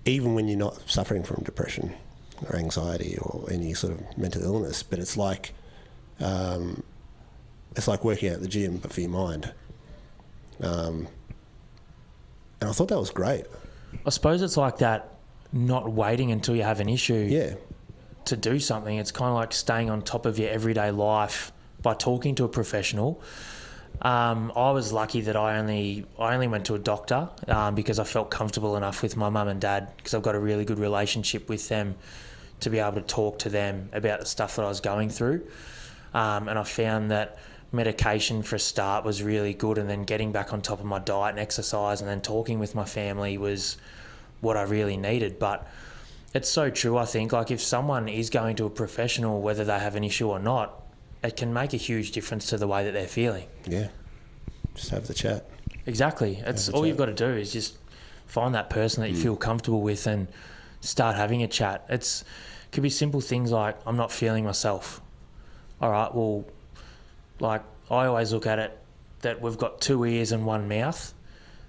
[SPEAKER 8] even when you're not suffering from depression or anxiety or any sort of mental illness, but it's like working out at the gym, but for your mind. And I thought that was great.
[SPEAKER 9] I suppose it's like that, not waiting until you have an issue to do something. It's kind of like staying on top of your everyday life by talking to a professional. I was lucky that I only went to a doctor because I felt comfortable enough with my mum and dad, because I've got a really good relationship with them, to be able to talk to them about the stuff that I was going through. And I found that medication for a start was really good, and then getting back on top of my diet and exercise and then talking with my family was what I really needed. But it's so true, I think, like if someone is going to a professional, whether they have an issue or not, it can make a huge difference to the way that they're feeling.
[SPEAKER 8] Yeah. Just have the chat.
[SPEAKER 9] Exactly. It's all you've got to do is just find that person that you feel comfortable with and start having a chat. It could be simple things like, I'm not feeling myself. All right, well, like I always look at it that we've got two ears and one mouth,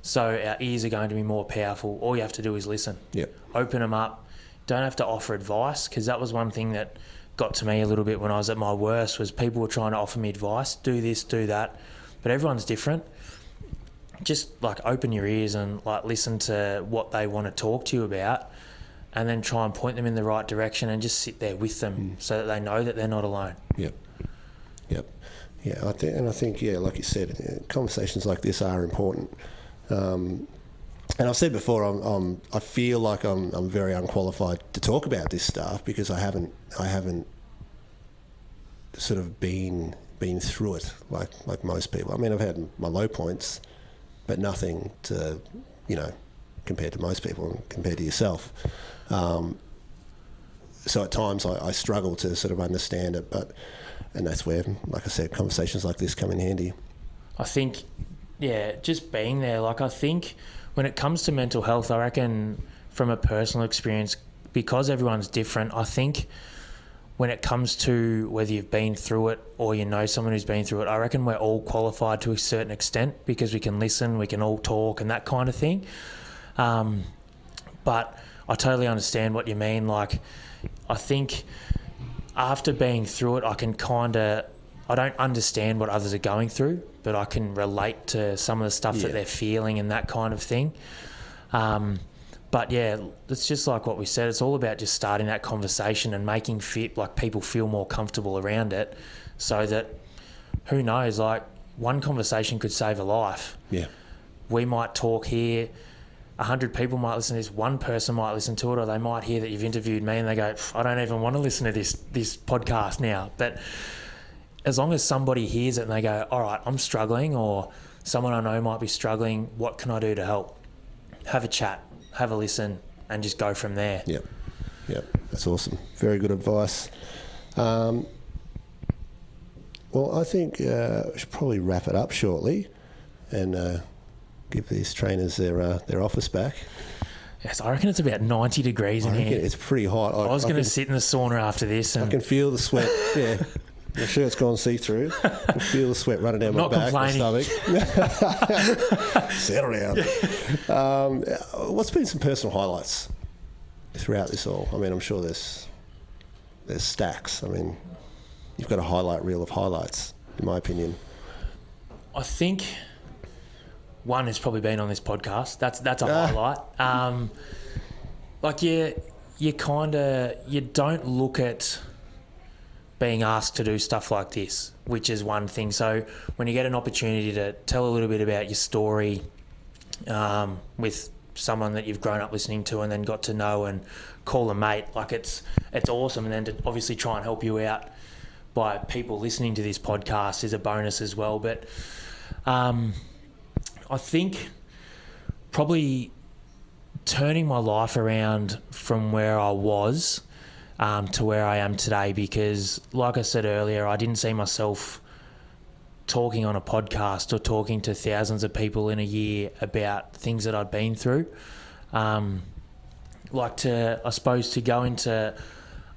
[SPEAKER 9] so our ears are going to be more powerful. All you have to do is listen.
[SPEAKER 8] Yep.
[SPEAKER 9] Open them up. Don't have to offer advice, because that was one thing that got to me a little bit when I was at my worst, was people were trying to offer me advice, do this, do that, but everyone's different. Just like open your ears and like listen to what they want to talk to you about, and then try and point them in the right direction, and just sit there with them so that they know that they're not alone.
[SPEAKER 8] Yep. Yeah, I think, like you said, conversations like this are important. And I've said before, I feel like I'm very unqualified to talk about this stuff, because I haven't sort of been through it like most people. I mean, I've had my low points, but nothing to, compared to most people and compared to yourself. So at times I struggle to sort of understand it, and that's where, like I said, conversations like this come in handy.
[SPEAKER 9] I think, just being there. Like I think when it comes to mental health, I reckon from a personal experience, because everyone's different, I think when it comes to whether you've been through it or you know someone who's been through it, I reckon we're all qualified to a certain extent because we can listen, we can all talk and that kind of thing. But I totally understand what you mean. Like, I think after being through it, I don't understand what others are going through, but I can relate to some of the stuff that they're feeling and that kind of thing. But yeah, it's just like what we said. It's all about just starting that conversation and making people feel more comfortable around it, so that, who knows, like, one conversation could save a life. Yeah, we might talk here, 100 people might listen to this, one person might listen to it, or they might hear that you've interviewed me and they go, I don't even want to listen to this podcast now. But as long as somebody hears it and they go, all right, I'm struggling, or someone I know might be struggling, what can I do to help? Have a chat, have a listen, and just go from there.
[SPEAKER 8] Yep, that's awesome. Very good advice. Well, I think we should probably wrap it up shortly and give these trainers their office back.
[SPEAKER 9] Yes, I reckon it's about 90 degrees in here.
[SPEAKER 8] It's pretty hot.
[SPEAKER 9] I was going to sit in the sauna after this. And
[SPEAKER 8] I can feel the sweat, yeah. My shirt's gone see-through. I can feel the sweat running down my back and stomach. Settle down. What's been some personal highlights throughout this all? I mean, I'm sure there's stacks. I mean, you've got a highlight reel of highlights, in my opinion.
[SPEAKER 9] I think one has probably been on this podcast. That's a highlight. You don't look at being asked to do stuff like this, which is one thing. So when you get an opportunity to tell a little bit about your story with someone that you've grown up listening to and then got to know and call a mate, like it's awesome. And then to obviously try and help you out by people listening to this podcast is a bonus as well. But I think probably turning my life around from where I was to where I am today, because like I said earlier, I didn't see myself talking on a podcast or talking to thousands of people in a year about things that I'd been through. To go into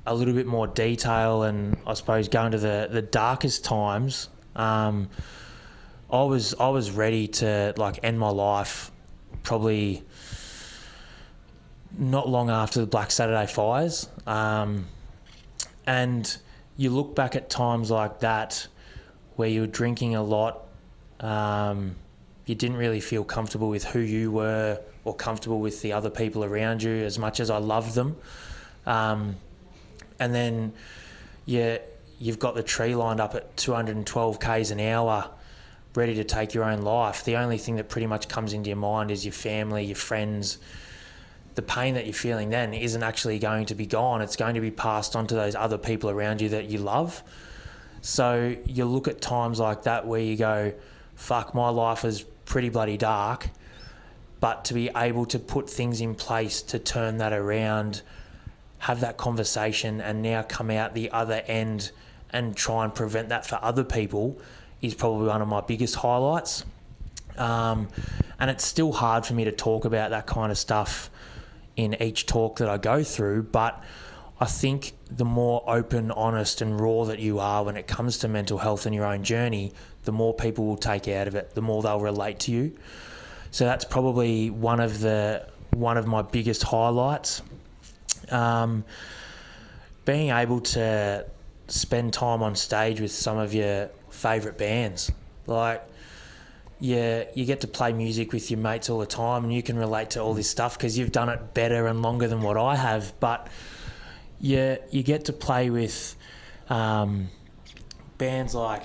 [SPEAKER 9] a little bit more detail and I suppose go into the darkest times, I was ready to end my life probably not long after the Black Saturday fires. And you look back at times like that where you were drinking a lot, you didn't really feel comfortable with who you were or comfortable with the other people around you as much as I loved them. And then you've got the tree lined up at 212 k's an hour ready to take your own life. The only thing that pretty much comes into your mind is your family, your friends. The pain that you're feeling then isn't actually going to be gone. It's going to be passed on to those other people around you that you love. So you look at times like that where you go, fuck, my life is pretty bloody dark, but to be able to put things in place to turn that around, have that conversation and now come out the other end and try and prevent that for other people is probably one of my biggest highlights. And it's still hard for me to talk about that kind of stuff in each talk that I go through, but I think the more open, honest and raw that you are when it comes to mental health and your own journey, the more people will take out of it, the more they'll relate to you. So that's probably one of my biggest highlights. Being able to spend time on stage with some of your favourite bands. You get to play music with your mates all the time and you can relate to all this stuff because you've done it better and longer than what I have. But you get to play with bands like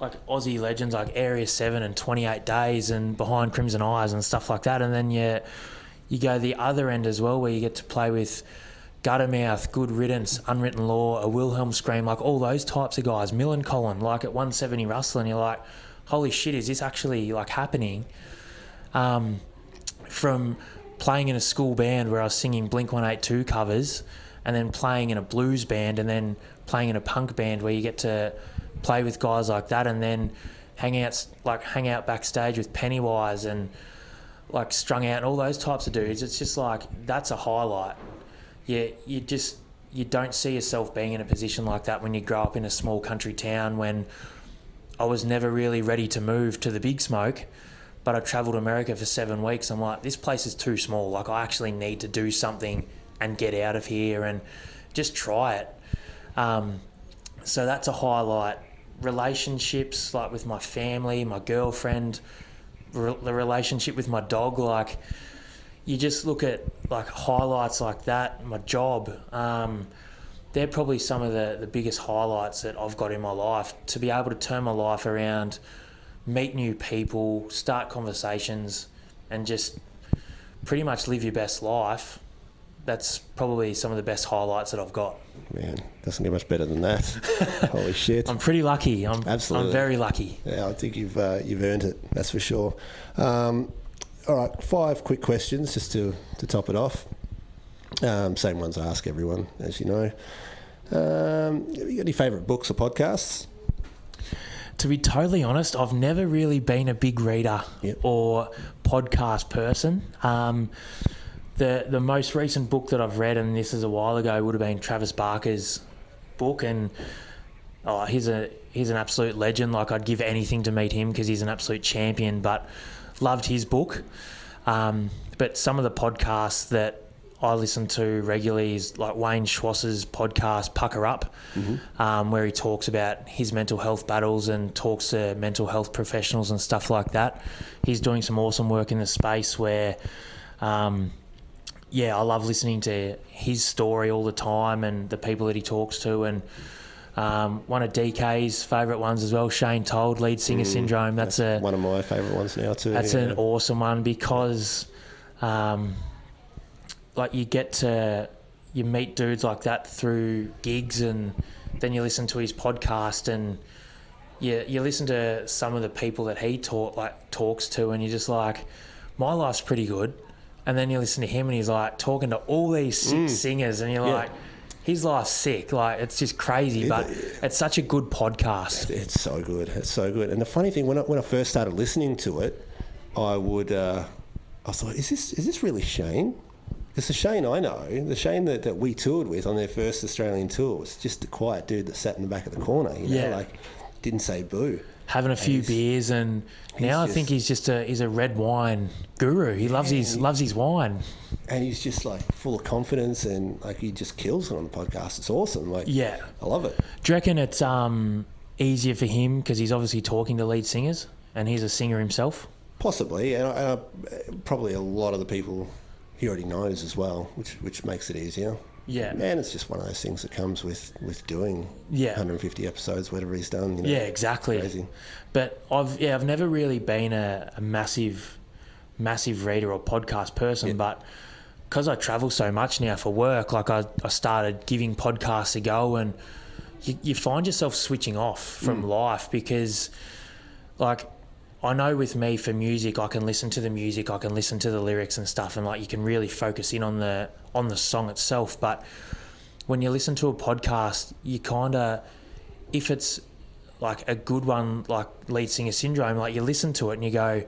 [SPEAKER 9] Aussie legends like Area 7 and 28 Days and Behind Crimson Eyes and stuff like that. And then you go the other end as well where you get to play with Guttermouth, Good Riddance, Unwritten Law, a Wilhelm Scream, like all those types of guys, Millencolin, like at 170 Russell, and you're like, holy shit, is this actually happening? From playing in a school band where I was singing Blink-182 covers and then playing in a blues band and then playing in a punk band where you get to play with guys like that and then hang out backstage with Pennywise and Strung Out and all those types of dudes. It's just that's a highlight. you don't see yourself being in a position like that when you grow up in a small country town. When I was never really ready to move to the big smoke, but I travelled America for 7 weeks. I'm like, this place is too small. Like, I actually need to do something and get out of here and just try it. So that's a highlight. Relationships, like with my family, my girlfriend, the relationship with my dog, like, you just look at like highlights like that. My job, they're probably some of the biggest highlights that I've got in my life. To be able to turn my life around, meet new people, start conversations, and just pretty much live your best life. That's probably some of the best highlights that I've got.
[SPEAKER 8] Man, doesn't get much better than that. Holy shit.
[SPEAKER 9] I'm pretty lucky.
[SPEAKER 8] Absolutely.
[SPEAKER 9] I'm very lucky.
[SPEAKER 8] Yeah, I think you've earned it, that's for sure. All right, 5 quick questions just to top it off. Same ones I ask everyone, as you know. Have you got any favourite books or podcasts?
[SPEAKER 9] To be totally honest, I've never really been a big reader or podcast person. The most recent book that I've read, and this is a while ago, would have been Travis Barker's book, and he's an absolute legend. Like, I'd give anything to meet him because he's an absolute champion, but loved his book. But some of the podcasts that I listen to regularly is like Wayne Schwass's podcast, Pucker Up, where he talks about his mental health battles and talks to mental health professionals and stuff like that. He's doing some awesome work in the space where, I love listening to his story all the time and the people that he talks to. And one of DK's favourite ones as well, Shane Told, Lead Singer Syndrome. That's
[SPEAKER 8] one of my favourite ones now too.
[SPEAKER 9] That's an awesome one because, like, you meet dudes like that through gigs, and then you listen to his podcast, and you listen to some of the people that he talks to, and you're just like, my life's pretty good. And then you listen to him, and he's like talking to all these sick singers, and you're like, his life's sick. Like, it's just crazy, but it's such a good podcast.
[SPEAKER 8] It's so good. It's so good. And the funny thing, when I first started listening to it, I thought, is this really Shane? Because the Shane I know, the Shane that we toured with on their first Australian tour, was just the quiet dude that sat in the back of the corner, like, didn't say boo.
[SPEAKER 9] Having a few beers, and now I think he's a red wine guru. He loves his wine,
[SPEAKER 8] and he's just like full of confidence, and like he just kills it on the podcast. It's awesome. Like, I love it.
[SPEAKER 9] Do you reckon it's easier for him because he's obviously talking to lead singers and he's a singer himself?
[SPEAKER 8] Possibly, and probably a lot of the people he already knows as well, which makes it easier.
[SPEAKER 9] Yeah,
[SPEAKER 8] and it's just one of those things that comes with doing 150 episodes, whatever he's done.
[SPEAKER 9] Yeah, exactly. Crazy. But I've never really been a massive reader or podcast person, but because I travel so much now for work, like I started giving podcasts a go, and you find yourself switching off from life because, like, I know with me for music, I can listen to the music, I can listen to the lyrics and stuff, and like you can really focus in on the song itself. But when you listen to a podcast, you kind of, if it's like a good one, like Lead Singer Syndrome, like you listen to it and you go,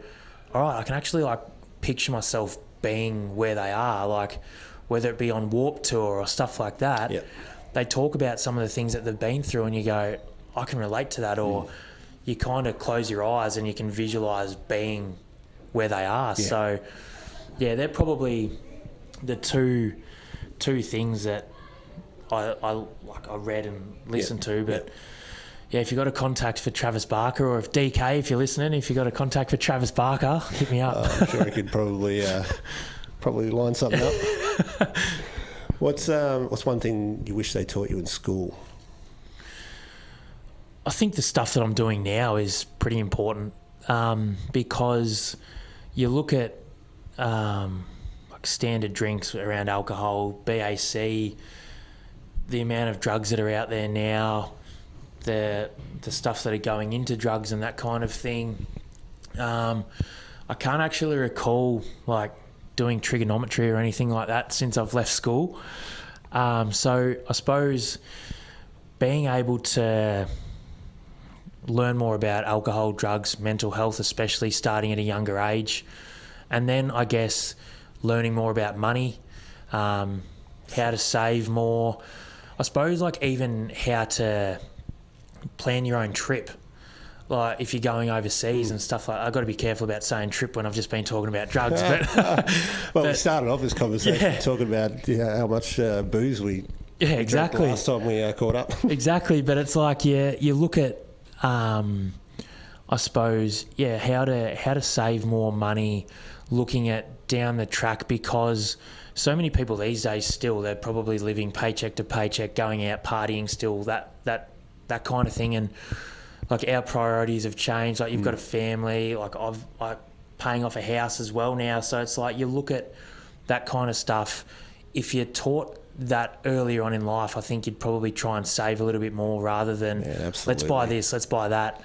[SPEAKER 9] all right, I can actually like picture myself being where they are, like whether it be on Warped Tour or stuff like that. They talk about some of the things that they've been through, and you go, I can relate to that, or you kind of close your eyes and you can visualise being where they are. So, they're probably the two things that I read and listened to. But if you got a contact for Travis Barker, or if DK, if you're listening, if you got a contact for Travis Barker, hit me up.
[SPEAKER 8] I'm sure I could probably line something up. What's one thing you wish they taught you in school?
[SPEAKER 9] I think the stuff that I'm doing now is pretty important because you look at like standard drinks around alcohol, BAC, the amount of drugs that are out there now, the stuff that are going into drugs and that kind of thing. I can't actually recall like doing trigonometry or anything like that since I've left school. So I suppose being able to learn more about alcohol, drugs, mental health, especially starting at a younger age. And then I guess learning more about money, how to save more. I suppose like even how to plan your own trip. Like if you're going overseas and stuff like that. I've got to be careful about saying trip when I've just been talking about drugs.
[SPEAKER 8] Well, we started off this conversation talking about how much booze we
[SPEAKER 9] exactly
[SPEAKER 8] drank last time we caught up.
[SPEAKER 9] Exactly, but it's like you look at I suppose how to save more money, looking at down the track, because so many people these days still they're probably living paycheck to paycheck, going out partying still, that kind of thing. And like our priorities have changed. Like you've got a family, like I've paying off a house as well now. So it's like you look at that kind of stuff. If you're taught that earlier on in life, I think you'd probably try and save a little bit more rather than let's buy this, let's buy that.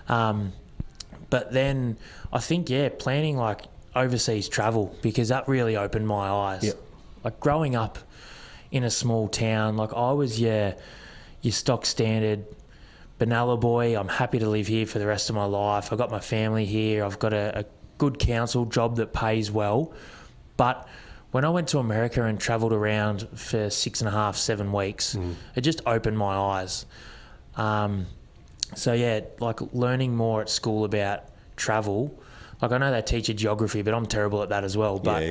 [SPEAKER 9] But then I think, planning like overseas travel, because that really opened my eyes.
[SPEAKER 8] Yep.
[SPEAKER 9] Like growing up in a small town, like I was your stock standard Benalla boy. I'm happy to live here for the rest of my life. I've got my family here. I've got a good council job that pays well. But when I went to America and travelled around for 6.5, 7 weeks, it just opened my eyes. Like learning more at school about travel. Like I know they teach you geography, but I'm terrible at that as well. But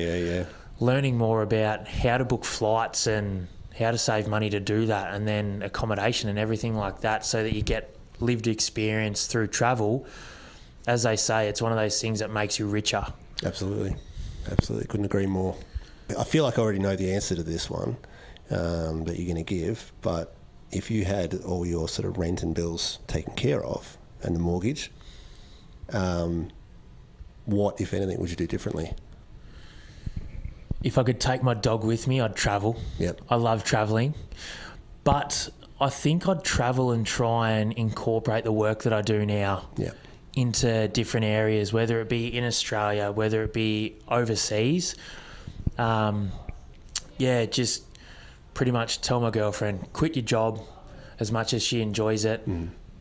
[SPEAKER 9] learning more about how to book flights and how to save money to do that, and then accommodation and everything like that, so that you get lived experience through travel. As they say, it's one of those things that makes you richer.
[SPEAKER 8] Absolutely. Couldn't agree more. I feel like I already know the answer to this one that you're going to give, but if you had all your sort of rent and bills taken care of and the mortgage, what, if anything, would you do differently?
[SPEAKER 9] If I could take my dog with me, I'd travel.
[SPEAKER 8] Yep.
[SPEAKER 9] I love travelling. But I think I'd travel and try and incorporate the work that I do now into different areas, whether it be in Australia, whether it be overseas. Just pretty much tell my girlfriend, quit your job as much as she enjoys it.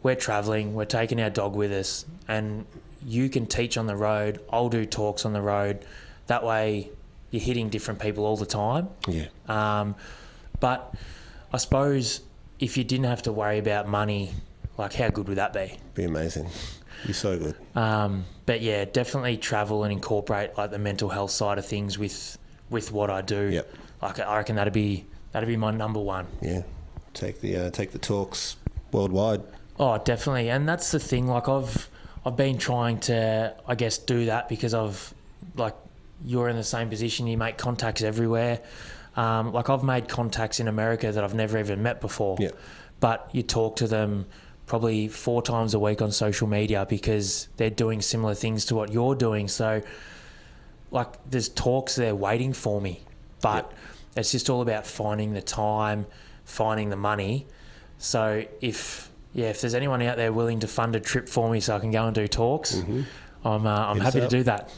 [SPEAKER 9] We're travelling, we're taking our dog with us, and you can teach on the road, I'll do talks on the road. That way you're hitting different people all the time. But I suppose if you didn't have to worry about money, like how good would that be?
[SPEAKER 8] Be amazing. Be so good.
[SPEAKER 9] But yeah, definitely travel and incorporate like the mental health side of things with what I do.
[SPEAKER 8] Yep.
[SPEAKER 9] Like I reckon that'd be my number one.
[SPEAKER 8] Yeah. Take the talks worldwide.
[SPEAKER 9] Oh, definitely. And that's the thing, like I've been trying to, I guess, do that because you're in the same position, you make contacts everywhere. Like I've made contacts in America that I've never even met before.
[SPEAKER 8] Yeah.
[SPEAKER 9] But you talk to them probably 4 times a week on social media because they're doing similar things to what you're doing. So like there's talks there waiting for me. But it's just all about finding the time, finding the money. So if there's anyone out there willing to fund a trip for me so I can go and do talks, I'm happy to do that.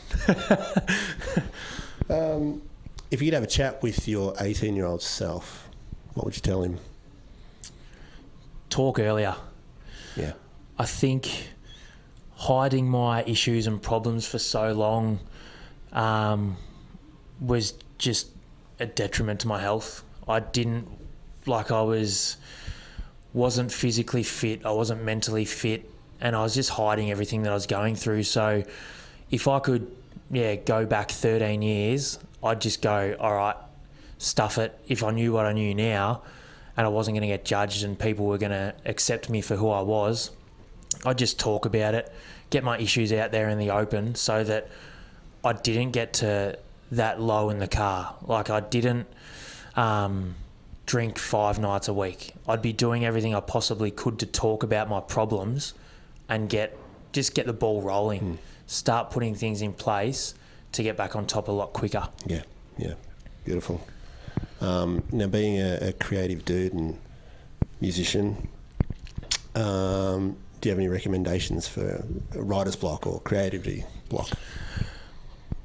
[SPEAKER 8] If you could have a chat with your 18-year-old self, what would you tell him?
[SPEAKER 9] Talk earlier.
[SPEAKER 8] Yeah.
[SPEAKER 9] I think hiding my issues and problems for so long was just a detriment to my health. I wasn't physically fit, I wasn't mentally fit, and I was just hiding everything that I was going through. So if I could go back 13 years, I'd just go, all right, stuff it. If I knew what I knew now and I wasn't going to get judged and people were going to accept me for who I was, I'd just talk about it, get my issues out there in the open so that I didn't get to that low in the car. Like I didn't drink 5 nights a week. I'd be doing everything I possibly could to talk about my problems and get the ball rolling. Start putting things in place to get back on top a lot quicker.
[SPEAKER 8] Yeah. Beautiful. Now, being a creative dude and musician, do you have any recommendations for a writer's block or creativity block?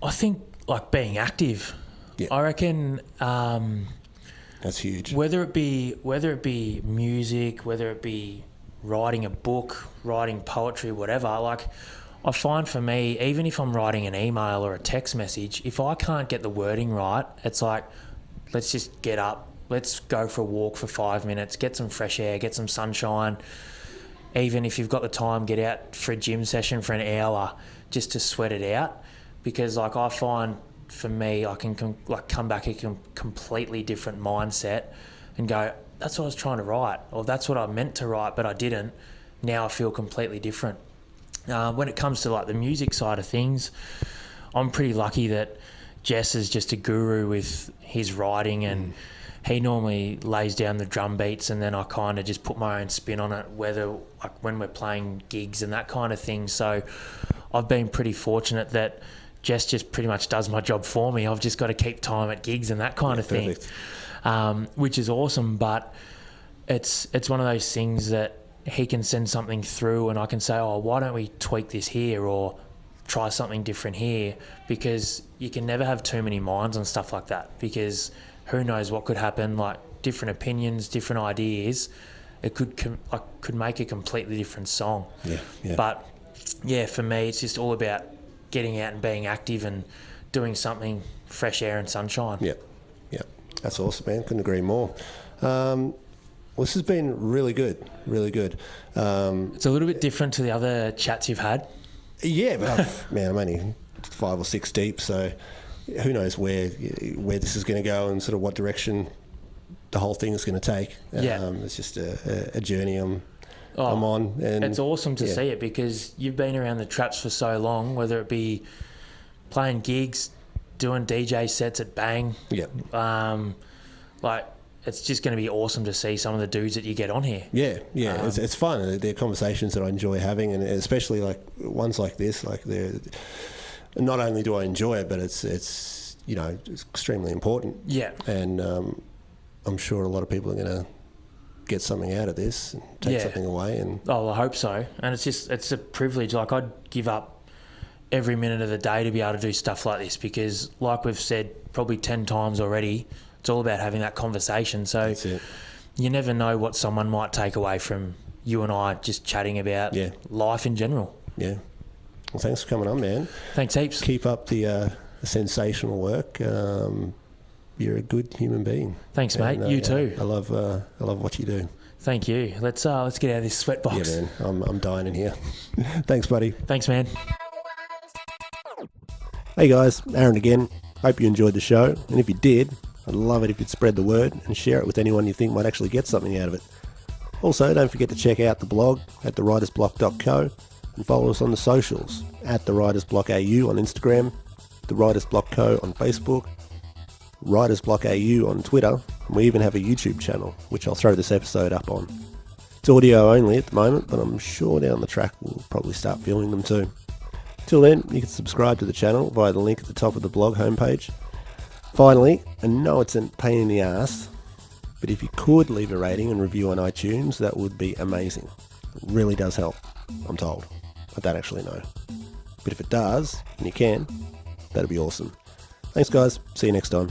[SPEAKER 9] I think like being active.
[SPEAKER 8] Yeah.
[SPEAKER 9] I reckon
[SPEAKER 8] that's huge.
[SPEAKER 9] Whether it be music, whether it be writing a book, writing poetry, whatever, like I find for me, even if I'm writing an email or a text message, if I can't get the wording right, it's like, let's just get up, let's go for a walk for 5 minutes, get some fresh air, get some sunshine. Even if you've got the time, get out for a gym session for an hour just to sweat it out. Because like I find for me, I can come back a completely different mindset and go, that's what I was trying to write, or that's what I meant to write, but I didn't. Now I feel completely different. When it comes to like the music side of things, I'm pretty lucky that Jess is just a guru with his writing, and he normally lays down the drum beats, and then I kind of just put my own spin on it, whether like when we're playing gigs and that kind of thing. So I've been pretty fortunate that Jess just pretty much does my job for me. I've just got to keep time at gigs and that kind of thing, which is awesome. But it's one of those things that he can send something through and I can say, oh, why don't we tweak this here or try something different here? Because you can never have too many minds on stuff like that, because who knows what could happen, like different opinions, different ideas. It could make a completely different song. Yeah. But yeah, for me, it's just all about getting out and being active and doing something, fresh air and sunshine.
[SPEAKER 8] Yeah. That's awesome, man. Couldn't agree more. Well, this has been really good. It's
[SPEAKER 9] a little bit different to the other chats you've had.
[SPEAKER 8] Yeah, but man, I'm only 5 or 6 deep, so who knows where this is going to go and sort of what direction the whole thing is going to take. It's just a journey I'm on. And
[SPEAKER 9] it's awesome to see it, because you've been around the traps for so long, whether it be playing gigs, doing DJ sets at Bang. It's just going to be awesome to see some of the dudes that you get on here. It's fun. They're conversations that I enjoy having, and especially like ones like this. Like they're not only do I enjoy it, but it's extremely important. Yeah, and I'm sure a lot of people are going to get something out of this and take something away. And I hope so. And it's a privilege. Like I'd give up every minute of the day to be able to do stuff like this, because like we've said probably 10 times already, it's all about having that conversation. So you never know what someone might take away from you and I just chatting about life in general. Yeah.
[SPEAKER 8] Well, thanks for coming on, man.
[SPEAKER 9] Thanks heaps.
[SPEAKER 8] Keep up the sensational work. You're a good human being.
[SPEAKER 9] Thanks, mate. You too.
[SPEAKER 8] I love what you do.
[SPEAKER 9] Thank you. Let's get out of this sweat box.
[SPEAKER 8] Yeah, man. I'm dying in here. Thanks, buddy.
[SPEAKER 9] Thanks, man.
[SPEAKER 8] Hey guys, Aaron again. Hope you enjoyed the show, and if you did, I'd love it if you'd spread the word and share it with anyone you think might actually get something out of it. Also, don't forget to check out the blog at thewritersblock.co and follow us on the socials at thewritersblockau on Instagram, The Writers Block Co on Facebook, Writers Block AU on Twitter, and we even have a YouTube channel, which I'll throw this episode up on. It's audio only at the moment, but I'm sure down the track we'll probably start filming them too. Till then, you can subscribe to the channel via the link at the top of the blog homepage. Finally, I know it's a pain in the ass, but if you could leave a rating and review on iTunes, that would be amazing. It really does help, I'm told. I don't actually know. But if it does, and you can, that'd be awesome. Thanks guys, see you next time.